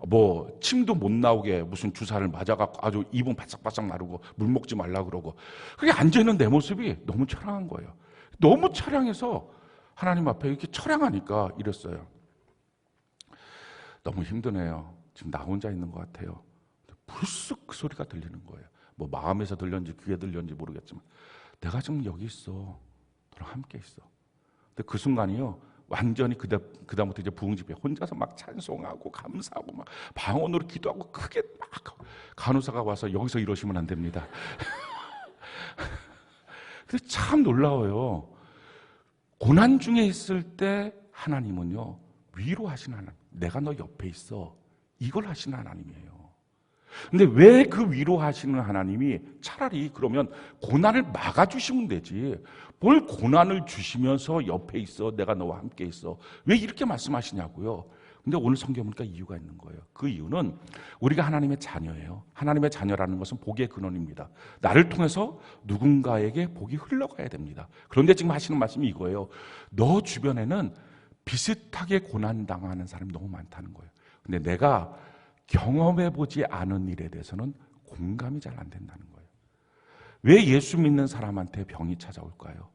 뭐 침도 못 나오게 무슨 주사를 맞아갖고 아주 입은 바싹바싹 마르고 물 먹지 말라 그러고. 그게 앉아있는 내 모습이 너무 처량한 거예요. 너무 처량해서 하나님 앞에 이렇게 처량하니까 이랬어요. 너무 힘드네요. 지금 나 혼자 있는 것 같아요. 불쑥 그 소리가 들리는 거예요. 뭐 마음에서 들렸는지 귀에 들렸는지 모르겠지만 내가 지금 여기 있어. 너랑 함께 있어. 근데 그 순간이요, 완전히 그다음부터 이제 부흥집회 혼자서 막 찬송하고 감사하고 막 방언으로 기도하고 크게 막 간호사가 와서 여기서 이러시면 안 됩니다. 근데 참 놀라워요. 고난 중에 있을 때 하나님은요, 위로하시는 하나님, 내가 너 옆에 있어, 이걸 하시는 하나님이에요. 근데 왜 그 위로하시는 하나님이 차라리 그러면 고난을 막아주시면 되지, 뭘 고난을 주시면서 옆에 있어, 내가 너와 함께 있어, 왜 이렇게 말씀하시냐고요. 근데 오늘 성경 보니까 이유가 있는 거예요. 그 이유는 우리가 하나님의 자녀예요. 하나님의 자녀라는 것은 복의 근원입니다. 나를 통해서 누군가에게 복이 흘러가야 됩니다. 그런데 지금 하시는 말씀이 이거예요. 너 주변에는 비슷하게 고난당하는 사람이 너무 많다는 거예요. 근데 내가 경험해보지 않은 일에 대해서는 공감이 잘 안 된다는 거예요. 왜 예수 믿는 사람한테 병이 찾아올까요?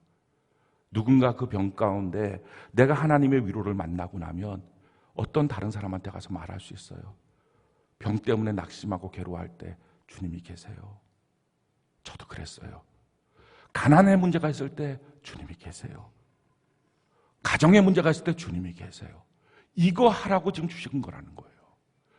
누군가 그 병 가운데 내가 하나님의 위로를 만나고 나면 어떤 다른 사람한테 가서 말할 수 있어요. 병 때문에 낙심하고 괴로워할 때 주님이 계세요. 저도 그랬어요. 가난의 문제가 있을 때 주님이 계세요. 가정의 문제가 있을 때 주님이 계세요. 이거 하라고 지금 주신 거라는 거예요.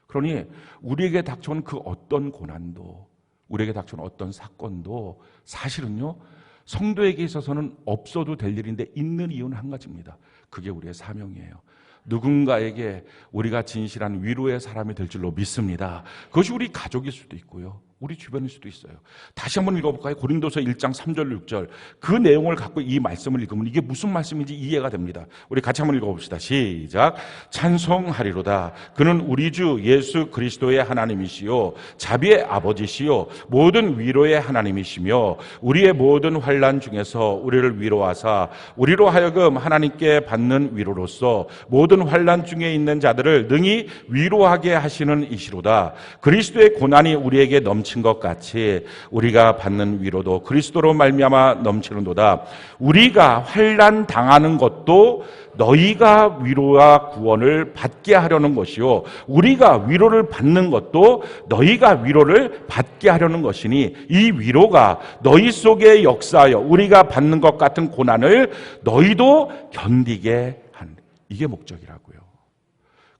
그러니 우리에게 닥쳐온 그 어떤 고난도, 우리에게 닥쳐온 어떤 사건도 사실은요, 성도에게 있어서는 없어도 될 일인데 있는 이유는 한 가지입니다. 그게 우리의 사명이에요. 누군가에게 우리가 진실한 위로의 사람이 될 줄로 믿습니다. 그것이 우리 가족일 수도 있고요, 우리 주변일 수도 있어요. 다시 한번 읽어볼까요? 고린도서 1장 3절 6절 그 내용을 갖고 이 말씀을 읽으면 이게 무슨 말씀인지 이해가 됩니다. 우리 같이 한번 읽어봅시다. 시작. 찬송하리로다. 그는 우리 주 예수 그리스도의 하나님이시요 자비의 아버지시요 모든 위로의 하나님이시며 우리의 모든 환난 중에서 우리를 위로하사 우리로 하여금 하나님께 받는 위로로서 모든 환난 중에 있는 자들을 능히 위로하게 하시는 이시로다. 그리스도의 고난이 우리에게 넘친 것 같이 우리가 받는 위로도 그리스도로 말미암아 넘치는도다. 우리가 환난 당하는 것도 너희가 위로와 구원을 받게 하려는 것이요 우리가 위로를 받는 것도 너희가 위로를 받게 하려는 것이니 이 위로가 너희 속에 역사하여 우리가 받는 것 같은 고난을 너희도 견디게 하는, 이게 목적이라고요.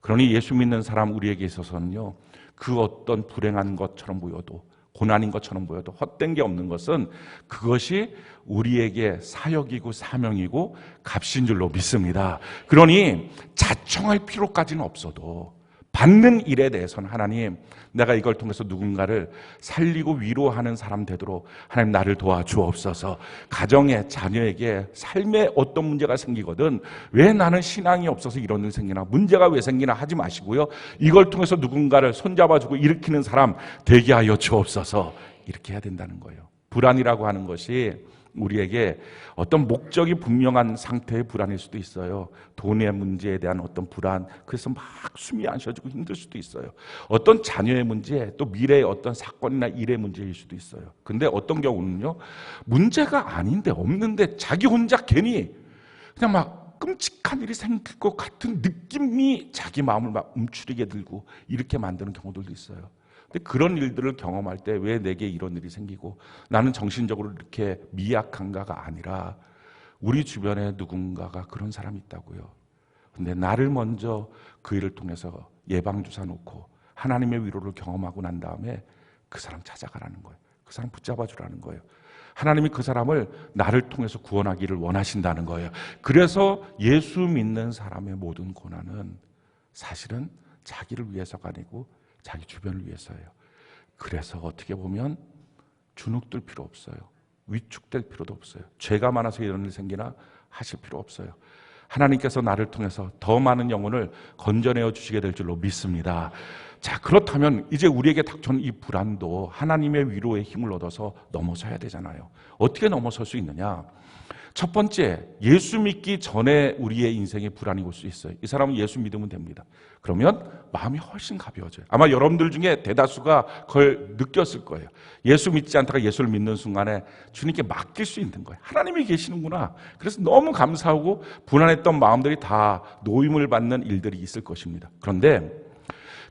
그러니 예수 믿는 사람 우리에게 있어서는요, 그 어떤 불행한 것처럼 보여도, 고난인 것처럼 보여도 헛된 게 없는 것은 그것이 우리에게 사역이고 사명이고 값인 줄로 믿습니다. 그러니 자청할 필요까지는 없어도 받는 일에 대해서는 하나님, 내가 이걸 통해서 누군가를 살리고 위로하는 사람 되도록 하나님 나를 도와주옵소서. 가정에, 자녀에게 삶에 어떤 문제가 생기거든 왜 나는 신앙이 없어서 이런 일이 생기나, 문제가 왜 생기나 하지 마시고요, 이걸 통해서 누군가를 손잡아주고 일으키는 사람 되게 하여 주옵소서. 이렇게 해야 된다는 거예요. 불안이라고 하는 것이 우리에게 어떤 목적이 분명한 상태의 불안일 수도 있어요. 돈의 문제에 대한 어떤 불안, 그래서 막 숨이 안 쉬어지고 힘들 수도 있어요. 어떤 자녀의 문제, 또 미래의 어떤 사건이나 일의 문제일 수도 있어요. 근데 어떤 경우는요, 문제가 아닌데, 없는데 자기 혼자 괜히 그냥 막 끔찍한 일이 생길 것 같은 느낌이 자기 마음을 막 움츠리게 들고 이렇게 만드는 경우들도 있어요. 근데 그런 일들을 경험할 때 왜 내게 이런 일이 생기고 나는 정신적으로 이렇게 미약한가가 아니라 우리 주변에 누군가가 그런 사람이 있다고요. 근데 나를 먼저 그 일을 통해서 예방주사 놓고 하나님의 위로를 경험하고 난 다음에 그 사람 찾아가라는 거예요. 그 사람 붙잡아 주라는 거예요. 하나님이 그 사람을 나를 통해서 구원하기를 원하신다는 거예요. 그래서 예수 믿는 사람의 모든 고난은 사실은 자기를 위해서가 아니고 자기 주변을 위해서예요. 그래서 어떻게 보면 주눅들 필요 없어요. 위축될 필요도 없어요. 죄가 많아서 이런 일이 생기나 하실 필요 없어요. 하나님께서 나를 통해서 더 많은 영혼을 건져내어 주시게 될 줄로 믿습니다. 자, 그렇다면 이제 우리에게 닥쳐온 이 불안도 하나님의 위로의 힘을 얻어서 넘어서야 되잖아요. 어떻게 넘어설 수 있느냐? 첫 번째, 예수 믿기 전에 우리의 인생에 불안이 올 수 있어요. 이 사람은 예수 믿으면 됩니다. 그러면 마음이 훨씬 가벼워져요. 아마 여러분들 중에 대다수가 그걸 느꼈을 거예요. 예수 믿지 않다가 예수를 믿는 순간에 주님께 맡길 수 있는 거예요. 하나님이 계시는구나. 그래서 너무 감사하고 불안했던 마음들이 다 노임을 받는 일들이 있을 것입니다. 그런데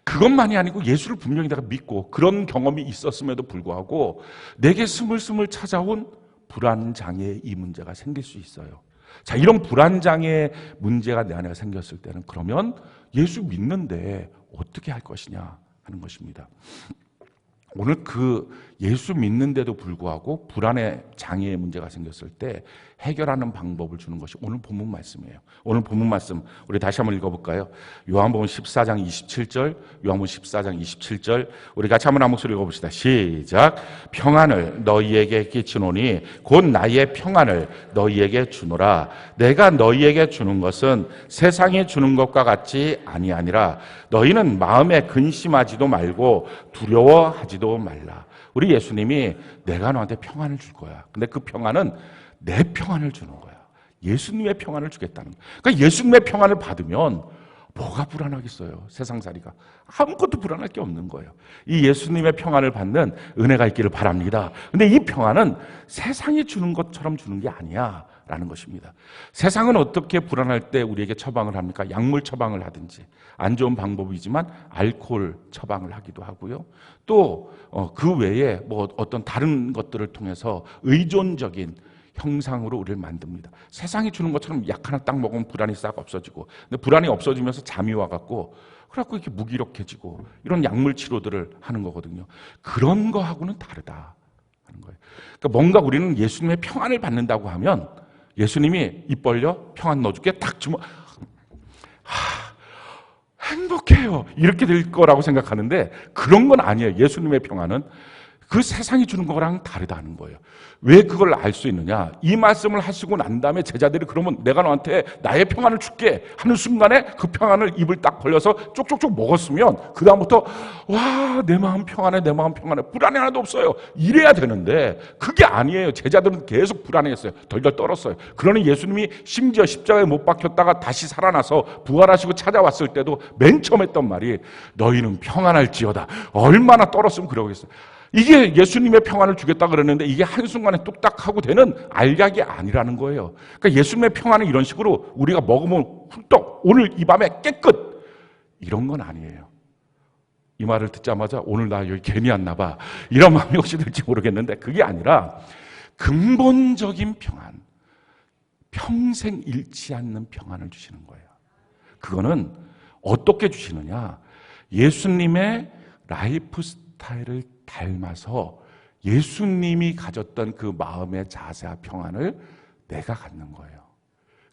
그것만이 아니고 예수를 분명히 내가 믿고 그런 경험이 있었음에도 불구하고 내게 스물스물 찾아온 불안장애, 이 문제가 생길 수 있어요. 자, 이런 불안장애 문제가 내 안에 생겼을 때는 그러면 예수 믿는데 어떻게 할 것이냐 하는 것입니다. 오늘 그 예수 믿는데도 불구하고 불안의 장애의 문제가 생겼을 때 해결하는 방법을 주는 것이 오늘 본문 말씀이에요. 오늘 본문 말씀 우리 다시 한번 읽어볼까요? 요한복음 14장 27절, 요한복음 14장 27절 우리 같이 한번 한 목소리 읽어봅시다. 시작. 평안을 너희에게 끼치노니 곧 나의 평안을 너희에게 주노라. 내가 너희에게 주는 것은 세상이 주는 것과 같이 아니하니라. 너희는 마음에 근심하지도 말고 두려워하지도 말라. 우리 예수님이 내가 너한테 평안을 줄 거야. 근데 그 평안은 내 평안을 주는 거야. 예수님의 평안을 주겠다는 거야. 그러니까 예수님의 평안을 받으면 뭐가 불안하겠어요? 세상살이가. 아무것도 불안할 게 없는 거예요. 이 예수님의 평안을 받는 은혜가 있기를 바랍니다. 근데 이 평안은 세상이 주는 것처럼 주는 게 아니야 라는 것입니다. 세상은 어떻게 불안할 때 우리에게 처방을 합니까? 약물 처방을 하든지 안 좋은 방법이지만 알코올 처방을 하기도 하고요. 또 그 외에 뭐 어떤 다른 것들을 통해서 의존적인 형상으로 우리를 만듭니다. 세상이 주는 것처럼 약 하나 딱 먹으면 불안이 싹 없어지고, 근데 불안이 없어지면서 잠이 와갖고, 그래갖고 이렇게 무기력해지고 이런 약물 치료들을 하는 거거든요. 그런 거하고는 다르다 하는 거예요. 그러니까 뭔가 우리는 예수님의 평안을 받는다고 하면 예수님이 입 벌려 평안 넣어줄게 딱 주면 행복해요 이렇게 될 거라고 생각하는데 그런 건 아니에요. 예수님의 평안은 그 세상이 주는 거랑 다르다는 거예요. 왜 그걸 알 수 있느냐? 이 말씀을 하시고 난 다음에 제자들이 그러면 내가 너한테 나의 평안을 줄게 하는 순간에 그 평안을 입을 딱 벌려서 쪽쪽쪽 먹었으면 그 다음부터 와, 내 마음 평안해, 내 마음 평안해, 불안이 하나도 없어요 이래야 되는데 그게 아니에요. 제자들은 계속 불안했어요. 덜덜 떨었어요. 그러니 예수님이 심지어 십자가에 못 박혔다가 다시 살아나서 부활하시고 찾아왔을 때도 맨 처음 했던 말이 너희는 평안할지어다. 얼마나 떨었으면 그러겠어요. 이게 예수님의 평안을 주겠다 그랬는데 이게 한순간에 뚝딱 하고 되는 알약이 아니라는 거예요. 그러니까 예수님의 평안은 이런 식으로 우리가 먹으면 훌떡 오늘 이 밤에 깨끗 이런 건 아니에요. 이 말을 듣자마자 오늘 나 여기 괜히 왔나 봐 이런 마음이 혹시 들지 모르겠는데 그게 아니라 근본적인 평안, 평생 잃지 않는 평안을 주시는 거예요. 그거는 어떻게 주시느냐? 예수님의 라이프 스타일을 닮아서 예수님이 가졌던 그 마음의 자세와 평안을 내가 갖는 거예요.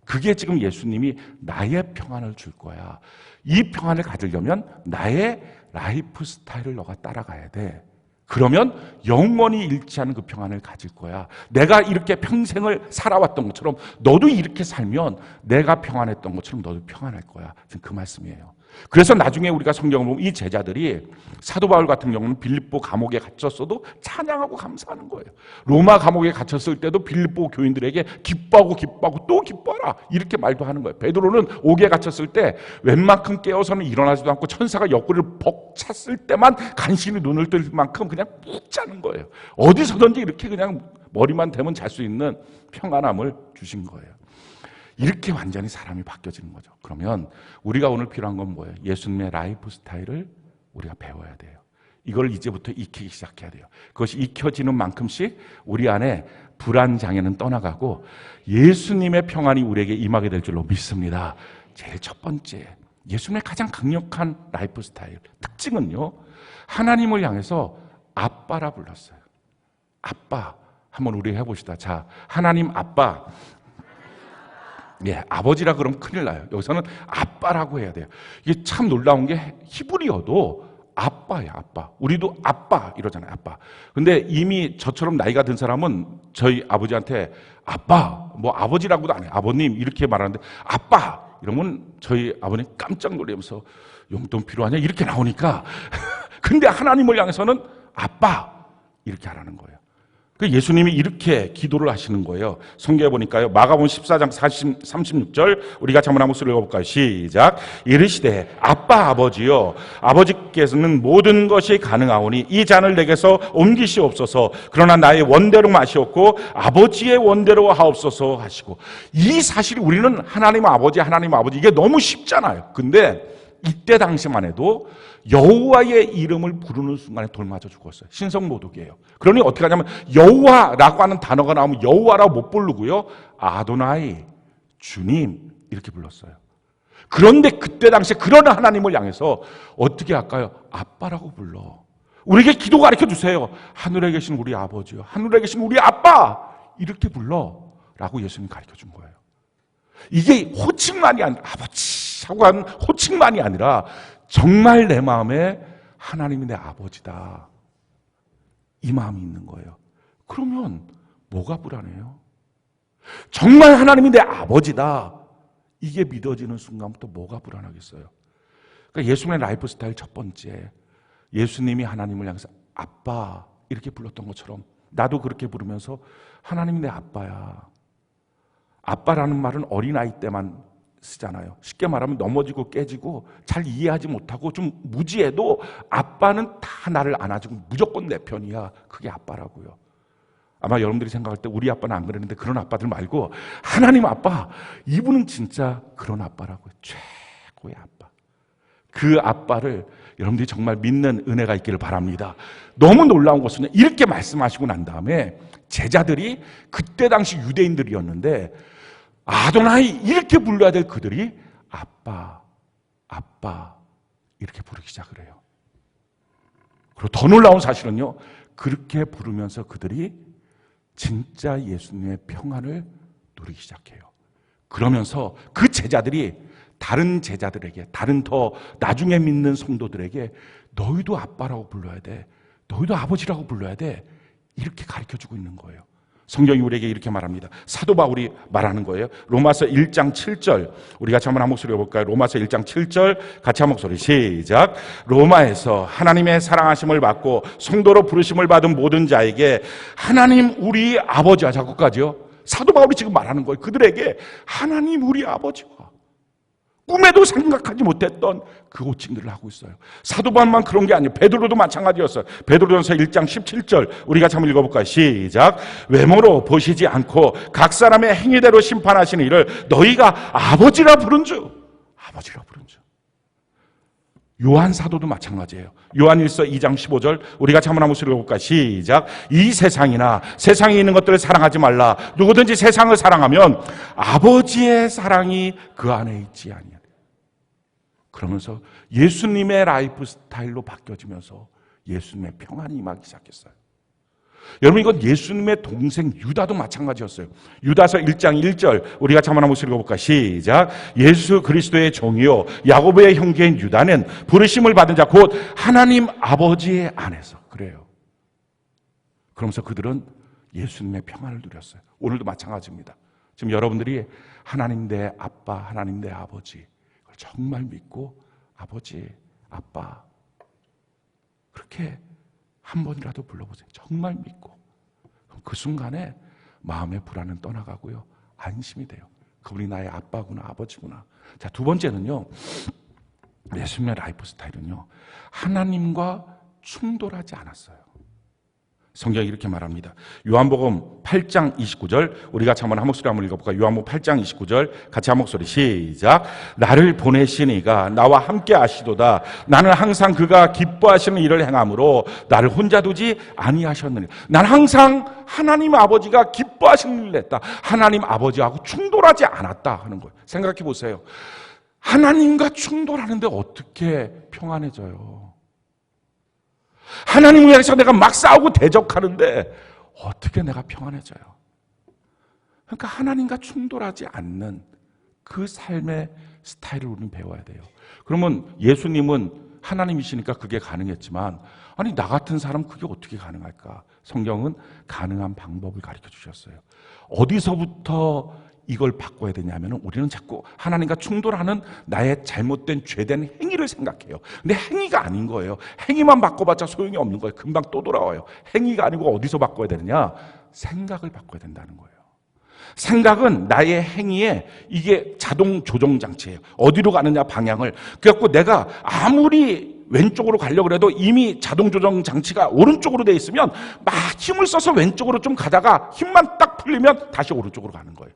그게 지금 예수님이 나의 평안을 줄 거야. 이 평안을 가지려면 나의 라이프 스타일을 너가 따라가야 돼. 그러면 영원히 잃지 않은 그 평안을 가질 거야. 내가 이렇게 평생을 살아왔던 것처럼 너도 이렇게 살면 내가 평안했던 것처럼 너도 평안할 거야. 지금 그 말씀이에요. 그래서 나중에 우리가 성경을 보면 이 제자들이 사도 바울 같은 경우는 빌립보 감옥에 갇혔어도 찬양하고 감사하는 거예요. 로마 감옥에 갇혔을 때도 빌립보 교인들에게 기뻐하고 또 기뻐하라 이렇게 말도 하는 거예요. 베드로는 옥에 갇혔을 때 웬만큼 깨어서는 일어나지도 않고 천사가 옆구리를 벅 찼을 때만 간신히 눈을 뜰 만큼 그냥 푹 자는 거예요. 어디서든지 이렇게 그냥 머리만 대면 잘 수 있는 평안함을 주신 거예요. 이렇게 완전히 사람이 바뀌어지는 거죠. 그러면 우리가 오늘 필요한 건 뭐예요? 예수님의 라이프 스타일을 우리가 배워야 돼요. 이걸 이제부터 익히기 시작해야 돼요. 그것이 익혀지는 만큼씩 우리 안에 불안 장애는 떠나가고 예수님의 평안이 우리에게 임하게 될 줄로 믿습니다. 제일 첫 번째, 예수님의 가장 강력한 라이프 스타일 특징은요, 하나님을 향해서 아빠라 불렀어요. 아빠, 한번 우리 해봅시다. 자, 하나님 아빠. 예, 아버지라 그러면 큰일 나요. 여기서는 아빠라고 해야 돼요. 이게 참 놀라운 게 히브리어도 아빠야, 아빠. 우리도 아빠 이러잖아요, 아빠. 근데 이미 저처럼 나이가 든 사람은 저희 아버지한테 아빠, 뭐 아버지라고도 안 해요. 아버님 이렇게 말하는데 아빠 이러면 저희 아버님 깜짝 놀라면서 용돈 필요하냐 이렇게 나오니까 근데 하나님을 향해서는 아빠 이렇게 하라는 거예요. 그 예수님이 이렇게 기도를 하시는 거예요. 성경에 보니까요. 마가복음 14장 36절 우리 같이 한번 목소리 읽어볼까요? 시작. 이르시되 아빠 아버지여 아버지께서는 모든 것이 가능하오니 이 잔을 내게서 옮기시옵소서. 그러나 나의 원대로 마시옵고 아버지의 원대로 하옵소서 하시고, 이 사실이 우리는 하나님 아버지 이게 너무 쉽잖아요. 근데 이때 당시만 해도 여호와의 이름을 부르는 순간에 돌 맞아 죽었어요. 신성모독이에요. 그러니 어떻게 하냐면 여호와라고 하는 단어가 나오면 여호와라고 못 부르고요, 아도나이, 주님 이렇게 불렀어요. 그런데 그때 당시에 그런 하나님을 향해서 어떻게 할까요? 아빠라고 불러. 우리에게 기도 가르쳐 주세요. 하늘에 계신 우리 아버지요, 하늘에 계신 우리 아빠, 이렇게 불러라고 예수님이 가르쳐 준 거예요. 이게 호칭만이 아니라, 아버지 하고 한 호칭만이 아니라 정말 내 마음에 하나님이 내 아버지다, 이 마음이 있는 거예요. 그러면 뭐가 불안해요? 정말 하나님이 내 아버지다, 이게 믿어지는 순간부터 뭐가 불안하겠어요? 그러니까 예수님의 라이프 스타일 첫 번째, 예수님이 하나님을 향해서 아빠 이렇게 불렀던 것처럼 나도 그렇게 부르면서 하나님이 내 아빠야. 아빠라는 말은 어린아이 때만 쓰잖아요. 쉽게 말하면 넘어지고 깨지고 잘 이해하지 못하고 좀 무지해도 아빠는 다 나를 안아주고 무조건 내 편이야. 그게 아빠라고요. 아마 여러분들이 생각할 때 우리 아빠는 안 그랬는데 그런 아빠들 말고 하나님 아빠, 이분은 진짜 그런 아빠라고요. 최고의 아빠. 그 아빠를 여러분들이 정말 믿는 은혜가 있기를 바랍니다. 너무 놀라운 것은 이렇게 말씀하시고 난 다음에 제자들이 그때 당시 유대인들이었는데 아도나이 이렇게 불러야 될 그들이 아빠, 아빠 이렇게 부르기 시작을 해요. 그리고 더 놀라운 사실은요, 그렇게 부르면서 그들이 진짜 예수님의 평안을 누리기 시작해요. 그러면서 그 제자들이 다른 제자들에게, 다른 더 나중에 믿는 성도들에게 너희도 아빠라고 불러야 돼, 너희도 아버지라고 불러야 돼, 이렇게 가르쳐주고 있는 거예요. 성경이 우리에게 이렇게 말합니다. 사도 바울이 말하는 거예요. 로마서 1장 7절 우리 같이 한번 한 목소리 해볼까요? 로마서 1장 7절 같이 한 목소리 시작. 로마에서 하나님의 사랑하심을 받고 성도로 부르심을 받은 모든 자에게 하나님 우리 아버지와, 자꾸까지요, 사도 바울이 지금 말하는 거예요. 그들에게 하나님 우리 아버지와 꿈에도 생각하지 못했던 그 호칭들을 하고 있어요. 사도 바울만 그런 게 아니에요. 베드로도 마찬가지였어요. 베드로전서 1장 17절 우리 같이 한번 읽어볼까요? 시작. 외모로 보시지 않고 각 사람의 행위대로 심판하시는 이를 너희가 아버지라 부른 주, 아버지라 부른 주. 요한 사도도 마찬가지예요. 요한일서 2장 15절 우리 같이 한번 목소리 읽어볼까요? 시작. 이 세상이나 세상에 있는 것들을 사랑하지 말라. 누구든지 세상을 사랑하면 아버지의 사랑이 그 안에 있지 아니하리라. 그러면서 예수님의 라이프 스타일로 바뀌어지면서 예수님의 평안이 임하기 시작했어요. 여러분, 이건 예수님의 동생 유다도 마찬가지였어요. 유다서 1장 1절 우리 같이 한번 목소리 읽어볼까? 시작. 예수 그리스도의 종이요 야고보의 형제인 유다는 부르심을 받은 자 곧 하나님 아버지의 안에서, 그래요. 그러면서 그들은 예수님의 평안을 누렸어요. 오늘도 마찬가지입니다. 지금 여러분들이 하나님 내 아빠, 하나님 내 아버지 정말 믿고 아버지, 아빠 그렇게 한 번이라도 불러보세요. 정말 믿고. 그 순간에 마음의 불안은 떠나가고요, 안심이 돼요. 그분이 나의 아빠구나, 아버지구나. 자, 두 번째는요, 예수님의 라이프 스타일은요, 하나님과 충돌하지 않았어요. 성경이 이렇게 말합니다. 요한복음 8장 29절 우리 같이 한번 한 목소리 한번 읽어볼까요? 요한복음 8장 29절 같이 한 목소리 시작. 나를 보내신 이가 나와 함께 하시도다. 나는 항상 그가 기뻐하시는 일을 행함으로 나를 혼자 두지 아니하셨느니. 난 항상 하나님 아버지가 기뻐하시는 일을 했다. 하나님 아버지하고 충돌하지 않았다 하는 거예요. 생각해 보세요. 하나님과 충돌하는데 어떻게 평안해져요? 하나님을 위해서 내가 막 싸우고 대적하는데 어떻게 내가 평안해져요? 그러니까 하나님과 충돌하지 않는 그 삶의 스타일을 우리는 배워야 돼요. 그러면 예수님은 하나님이시니까 그게 가능했지만, 아니 나 같은 사람 그게 어떻게 가능할까? 성경은 가능한 방법을 가르쳐 주셨어요. 어디서부터 이걸 바꿔야 되냐면, 우리는 자꾸 하나님과 충돌하는 나의 잘못된 죄된 행위를 생각해요. 근데 행위가 아닌 거예요. 행위만 바꿔봤자 소용이 없는 거예요. 금방 또 돌아와요. 행위가 아니고 어디서 바꿔야 되느냐? 생각을 바꿔야 된다는 거예요. 생각은 나의 행위에 이게 자동 조정 장치예요. 어디로 가느냐 방향을. 그래갖고 내가 아무리 왼쪽으로 가려고 해도 이미 자동 조정 장치가 오른쪽으로 돼 있으면 막 힘을 써서 왼쪽으로 좀 가다가 힘만 딱 풀리면 다시 오른쪽으로 가는 거예요.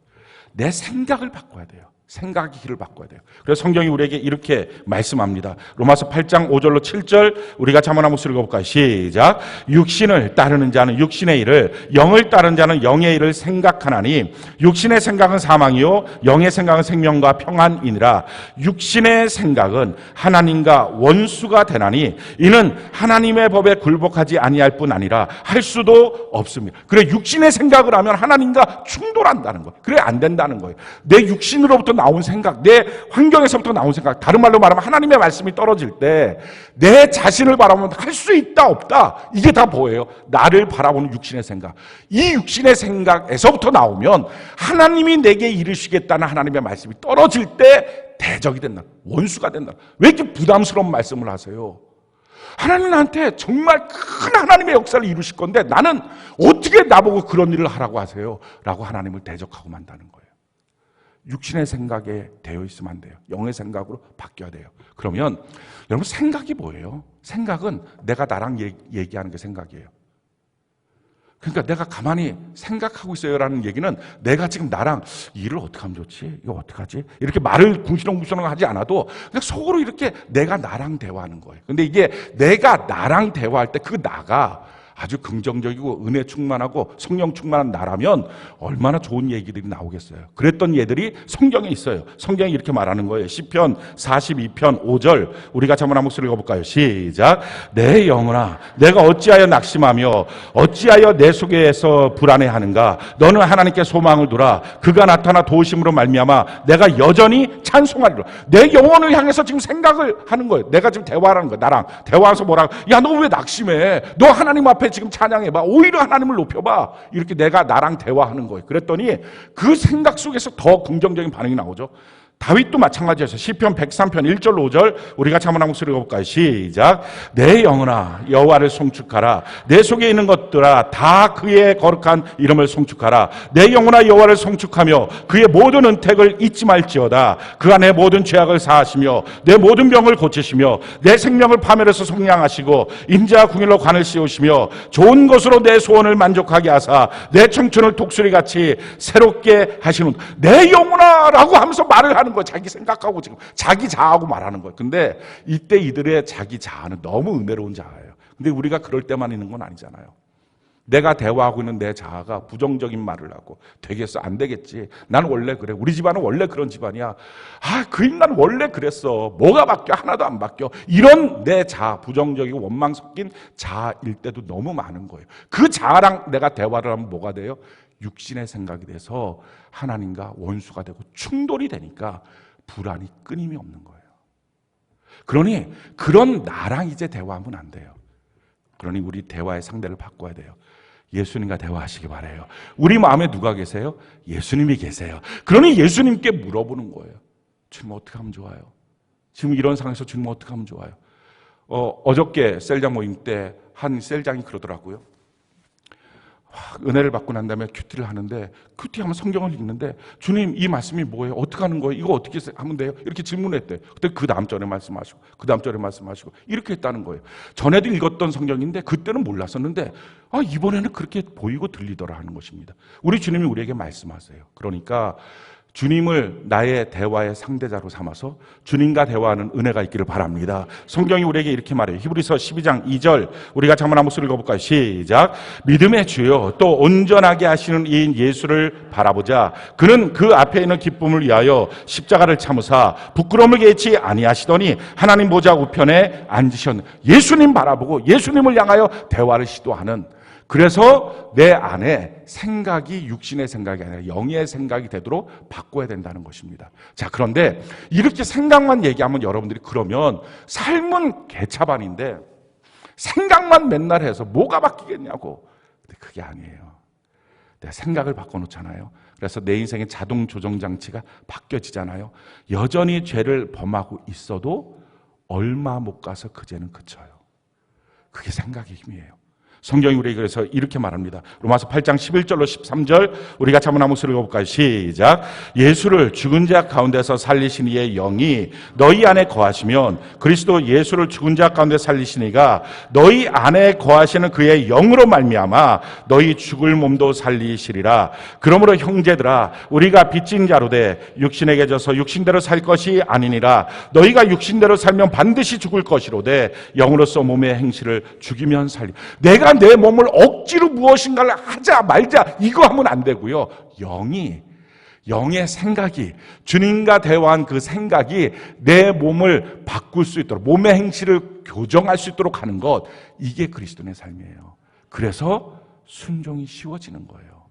내 생각을 바꿔야 돼요. 생각의 길을 바꿔야 돼요. 그래서 성경이 우리에게 이렇게 말씀합니다. 로마서 8장 5절로 7절 우리 같이 한번 목소리 읽어볼까요? 시작. 육신을 따르는 자는 육신의 일을, 영을 따르는 자는 영의 일을 생각하나니 육신의 생각은 사망이요 영의 생각은 생명과 평안이니라. 육신의 생각은 하나님과 원수가 되나니 이는 하나님의 법에 굴복하지 아니할 뿐 아니라 할 수도 없습니다. 그래, 육신의 생각을 하면 하나님과 충돌한다는 거예요. 그래, 안 된다는 거예요. 내 육신으로부터 나온 생각, 내 환경에서부터 나온 생각, 다른 말로 말하면 하나님의 말씀이 떨어질 때 내 자신을 바라보면 할 수 있다 없다, 이게 다 뭐예요? 나를 바라보는 육신의 생각. 이 육신의 생각에서부터 나오면 하나님이 내게 이루시겠다는 하나님의 말씀이 떨어질 때 대적이 된다, 원수가 된다. 왜 이렇게 부담스러운 말씀을 하세요? 하나님 나한테 정말 큰 하나님의 역사를 이루실 건데 나는 어떻게 나보고 그런 일을 하라고 하세요? 라고 하나님을 대적하고 만다는 거예요. 육신의 생각에 되어 있으면 안 돼요. 영의 생각으로 바뀌어야 돼요. 그러면 여러분, 생각이 뭐예요? 생각은 내가 나랑 얘기하는 게 생각이에요. 그러니까 내가 가만히 생각하고 있어요라는 얘기는 내가 지금 나랑 일을 어떻게 하면 좋지? 이거 어떻게 하지? 이렇게 말을 궁시렁궁시렁 하지 않아도 그냥 속으로 이렇게 내가 나랑 대화하는 거예요. 근데 이게 내가 나랑 대화할 때 그 나가 아주 긍정적이고 은혜 충만하고 성령 충만한 나라면 얼마나 좋은 얘기들이 나오겠어요. 그랬던 얘들이 성경에 있어요. 성경이 이렇게 말하는 거예요. 시편 42편 5절 우리 같이 한번 목소리 읽어볼까요? 시작. 내 영혼아 내가 어찌하여 낙심하며 어찌하여 내 속에서 불안해하는가? 너는 하나님께 소망을 두라. 그가 나타나 도우심으로 말미암아 내가 여전히 찬송하리라. 내 영혼을 향해서 지금 생각을 하는 거예요. 내가 지금 대화를 하는 거예요. 나랑 대화해서 뭐라고, 야 너 왜 낙심해? 너 하나님 앞에 지금 찬양해봐. 오히려 하나님을 높여봐. 이렇게 내가 나랑 대화하는 거예요. 그랬더니 그 생각 속에서 더 긍정적인 반응이 나오죠. 다윗도 마찬가지였어요. 시편 103편 1절 5절 우리 같이 한번 목소리 읽어볼까요? 시작. 내 영혼아 여호와를 송축하라. 내 속에 있는 것들아 다 그의 거룩한 이름을 송축하라. 내 영혼아 여호와를 송축하며 그의 모든 은택을 잊지 말지어다. 그가 내 모든 죄악을 사하시며 내 모든 병을 고치시며 내 생명을 파멸해서 속량하시고 인자와 궁일로 관을 씌우시며 좋은 것으로 내 소원을 만족하게 하사 내 청춘을 독수리같이 새롭게 하시는. 내 영혼아 라고 하면서 말을 하는 거예요. 자기 생각하고 지금 자기 자아하고 말하는 거예요. 근데 이때 이들의 자기 자아는 너무 은혜로운 자아예요. 근데 우리가 그럴 때만 있는 건 아니잖아요. 내가 대화하고 있는 내 자아가 부정적인 말을 하고 되겠어? 안 되겠지. 난 원래 그래. 우리 집안은 원래 그런 집안이야. 아, 그 인간 원래 그랬어. 뭐가 바뀌어? 하나도 안 바뀌어. 이런 내 자아, 부정적이고 원망 섞인 자아일 때도 너무 많은 거예요. 그 자아랑 내가 대화를 하면 뭐가 돼요? 육신의 생각이 돼서 하나님과 원수가 되고 충돌이 되니까 불안이 끊임이 없는 거예요. 그러니 그런 나랑 이제 대화하면 안 돼요. 그러니 우리 대화의 상대를 바꿔야 돼요. 예수님과 대화하시기 바라요. 우리 마음에 누가 계세요? 예수님이 계세요. 그러니 예수님께 물어보는 거예요. 주님 어떻게 하면 좋아요? 지금 이런 상황에서 주님 어떻게 하면 좋아요? 어저께 셀장 모임 때 한 셀장이 그러더라고요. 은혜를 받고 난 다음에 큐티를 하는데 큐티하면 성경을 읽는데 주님 이 말씀이 뭐예요? 어떻게 하는 거예요? 이거 어떻게 하면 돼요? 이렇게 질문했대요. 그때 그 다음 절에 말씀하시고 그 다음 절에 말씀하시고 이렇게 했다는 거예요. 전에도 읽었던 성경인데 그때는 몰랐었는데 이번에는 그렇게 보이고 들리더라 하는 것입니다. 우리 주님이 우리에게 말씀하세요. 그러니까 주님을 나의 대화의 상대자로 삼아서 주님과 대화하는 은혜가 있기를 바랍니다. 성경이 우리에게 이렇게 말해요. 히브리서 12장 2절 우리 같이 한번 목소리 읽어볼까요? 시작. 믿음의 주요 또 온전하게 하시는 이인 예수를 바라보자. 그는 그 앞에 있는 기쁨을 위하여 십자가를 참으사 부끄러움을 개치 아니하시더니 하나님 보좌 우편에 앉으셨는. 예수님 바라보고 예수님을 향하여 대화를 시도하는, 그래서 내 안에 생각이 육신의 생각이 아니라 영의 생각이 되도록 바꿔야 된다는 것입니다. 자, 그런데 이렇게 생각만 얘기하면 여러분들이 그러면 삶은 개차반인데 생각만 맨날 해서 뭐가 바뀌겠냐고. 근데 그게 아니에요. 내가 생각을 바꿔놓잖아요. 그래서 내 인생의 자동 조정 장치가 바뀌어지잖아요. 여전히 죄를 범하고 있어도 얼마 못 가서 그 죄는 그쳐요. 그게 생각의 힘이에요. 성경이 우리에게 그래서 이렇게 말합니다. 로마서 8장 11절로 13절 우리 같이 한번 목소리 읽어볼까요? 시작. 예수를 죽은 자 가운데서 살리신 이의 영이 너희 안에 거하시면 그리스도 예수를 죽은 자 가운데 살리신 이가 너희 안에 거하시는 그의 영으로 말미암아 너희 죽을 몸도 살리시리라. 그러므로 형제들아 우리가 빚진 자로 돼 육신에게 져서 육신대로 살 것이 아니니라. 너희가 육신대로 살면 반드시 죽을 것이로되 영으로서 몸의 행실을 죽이면 살리. 내가 내 몸을 억지로 무엇인가를 하자 말자 이거 하면 안 되고요. 영의 생각이, 주님과 대화한 그 생각이 내 몸을 바꿀 수 있도록, 몸의 행실을 교정할 수 있도록 하는 것, 이게 그리스도인의 삶이에요. 그래서 순종이 쉬워지는 거예요.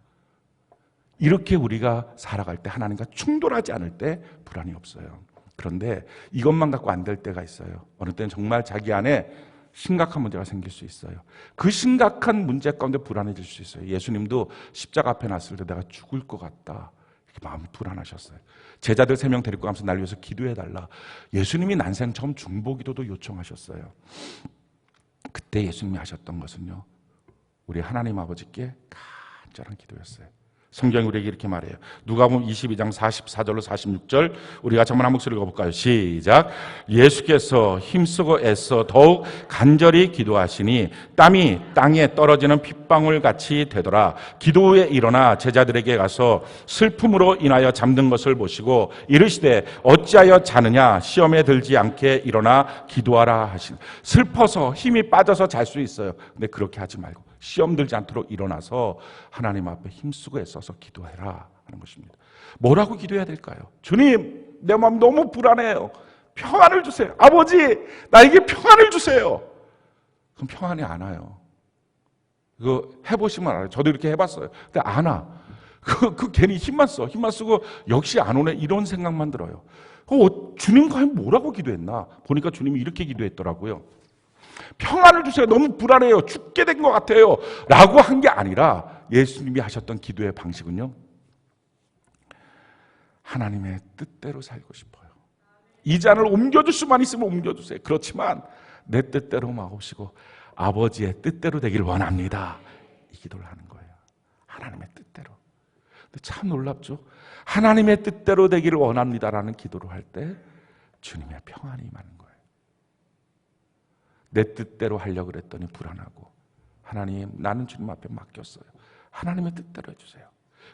이렇게 우리가 살아갈 때, 하나님과 충돌하지 않을 때 불안이 없어요. 그런데 이것만 갖고 안 될 때가 있어요. 어느 때는 정말 자기 안에 심각한 문제가 생길 수 있어요. 그 심각한 문제 가운데 불안해질 수 있어요. 예수님도 십자가 앞에 놨을 때 내가 죽을 것 같다, 이렇게 마음이 불안하셨어요. 제자들 3명 데리고 가면서 날 위해서 기도해달라. 예수님이 난생 처음 중보기도도 요청하셨어요. 그때 예수님이 하셨던 것은요, 우리 하나님 아버지께 간절한 기도였어요. 성경이 우리에게 이렇게 말해요. 누가복음 22장 44절로 46절 우리가 한번 한 목소리 읽어볼까요? 시작. 예수께서 힘쓰고 애써 더욱 간절히 기도하시니 땀이 땅에 떨어지는 핏방울 같이 되더라. 기도 후에 일어나 제자들에게 가서 슬픔으로 인하여 잠든 것을 보시고 이르시되 어찌하여 자느냐, 시험에 들지 않게 일어나 기도하라 하시니. 슬퍼서 힘이 빠져서 잘 수 있어요. 근데 그렇게 하지 말고 시험 들지 않도록 일어나서 하나님 앞에 힘쓰고 애써서 기도해라 하는 것입니다. 뭐라고 기도해야 될까요? 주님, 내 마음 너무 불안해요. 평안을 주세요. 아버지, 나에게 평안을 주세요. 그럼 평안이 안 와요. 이거 해보시면 알아요. 저도 이렇게 해봤어요. 근데 안 와. 그 괜히 힘만 쓰고 역시 안 오네, 이런 생각만 들어요. 주님 과연 뭐라고 기도했나? 보니까 주님이 이렇게 기도했더라고요. 평안을 주세요. 너무 불안해요. 죽게 된 것 같아요. 라고 한 게 아니라 예수님이 하셨던 기도의 방식은요, 하나님의 뜻대로 살고 싶어요. 이 잔을 옮겨줄 수만 있으면 옮겨주세요. 그렇지만 내 뜻대로 마옵시고 아버지의 뜻대로 되기를 원합니다. 이 기도를 하는 거예요. 하나님의 뜻대로. 근데 참 놀랍죠? 하나님의 뜻대로 되기를 원합니다라는 기도를 할 때 주님의 평안이 임하는 거예요. 내 뜻대로 하려고 그랬더니 불안하고, 하나님, 나는 주님 앞에 맡겼어요. 하나님의 뜻대로 해주세요.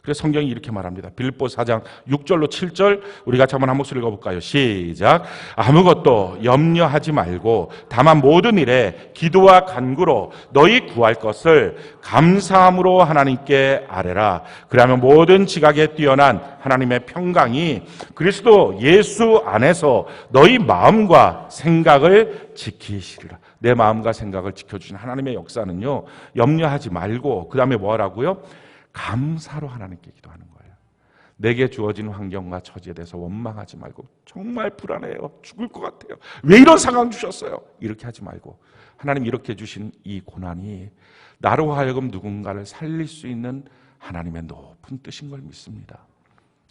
그래서 성경이 이렇게 말합니다. 빌립보 4장 6절로 7절 우리 같이 한번 한 목소리 읽어볼까요? 시작. 아무것도 염려하지 말고 다만 모든 일에 기도와 간구로 너희 구할 것을 감사함으로 하나님께 아뢰라. 그러면 모든 지각에 뛰어난 하나님의 평강이 그리스도 예수 안에서 너희 마음과 생각을 지키시리라. 내 마음과 생각을 지켜주신 하나님의 역사는요, 염려하지 말고 그 다음에 뭐 하라고요? 감사로 하나님께 기도하는 거예요. 내게 주어진 환경과 처지에 대해서 원망하지 말고, 정말 불안해요, 죽을 것 같아요, 왜 이런 상황 주셨어요, 이렇게 하지 말고, 하나님 이렇게 주신 이 고난이 나로 하여금 누군가를 살릴 수 있는 하나님의 높은 뜻인 걸 믿습니다.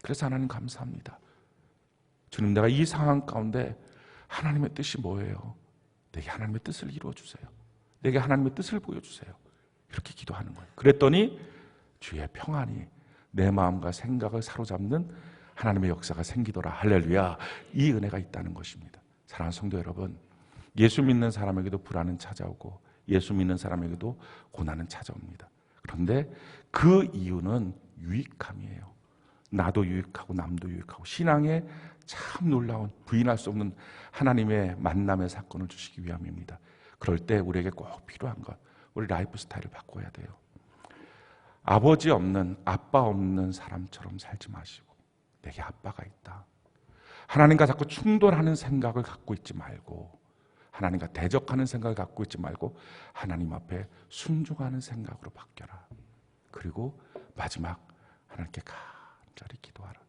그래서 하나님 감사합니다. 주님, 내가 이 상황 가운데 하나님의 뜻이 뭐예요? 내게 하나님의 뜻을 이루어주세요. 내게 하나님의 뜻을 보여주세요. 이렇게 기도하는 거예요. 그랬더니 주의 평안이 내 마음과 생각을 사로잡는 하나님의 역사가 생기더라. 할렐루야. 이 은혜가 있다는 것입니다. 사랑하는 성도 여러분, 예수 믿는 사람에게도 불안은 찾아오고 예수 믿는 사람에게도 고난은 찾아옵니다. 그런데 그 이유는 유익함이에요. 나도 유익하고 남도 유익하고, 신앙에 참 놀라운, 부인할 수 없는 하나님의 만남의 사건을 주시기 위함입니다. 그럴 때 우리에게 꼭 필요한 것, 우리 라이프 스타일을 바꿔야 돼요. 아버지 없는, 아빠 없는 사람처럼 살지 마시고, 내게 아빠가 있다, 하나님과 자꾸 충돌하는 생각을 갖고 있지 말고, 하나님과 대적하는 생각을 갖고 있지 말고 하나님 앞에 순종하는 생각으로 바뀌어라. 그리고 마지막, 하나님께 간절히 기도하라.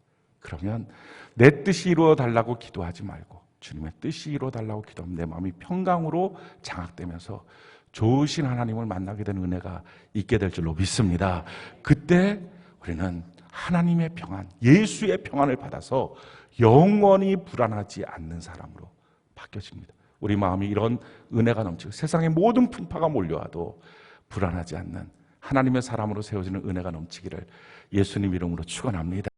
그러면 내 뜻이 이루어달라고 기도하지 말고 주님의 뜻이 이루어달라고 기도하면 내 마음이 평강으로 장악되면서 좋으신 하나님을 만나게 되는 은혜가 있게 될 줄로 믿습니다. 그때 우리는 하나님의 평안, 예수의 평안을 받아서 영원히 불안하지 않는 사람으로 바뀌어집니다. 우리 마음이 이런 은혜가 넘치고 세상의 모든 풍파가 몰려와도 불안하지 않는 하나님의 사람으로 세워지는 은혜가 넘치기를 예수님 이름으로 축원합니다.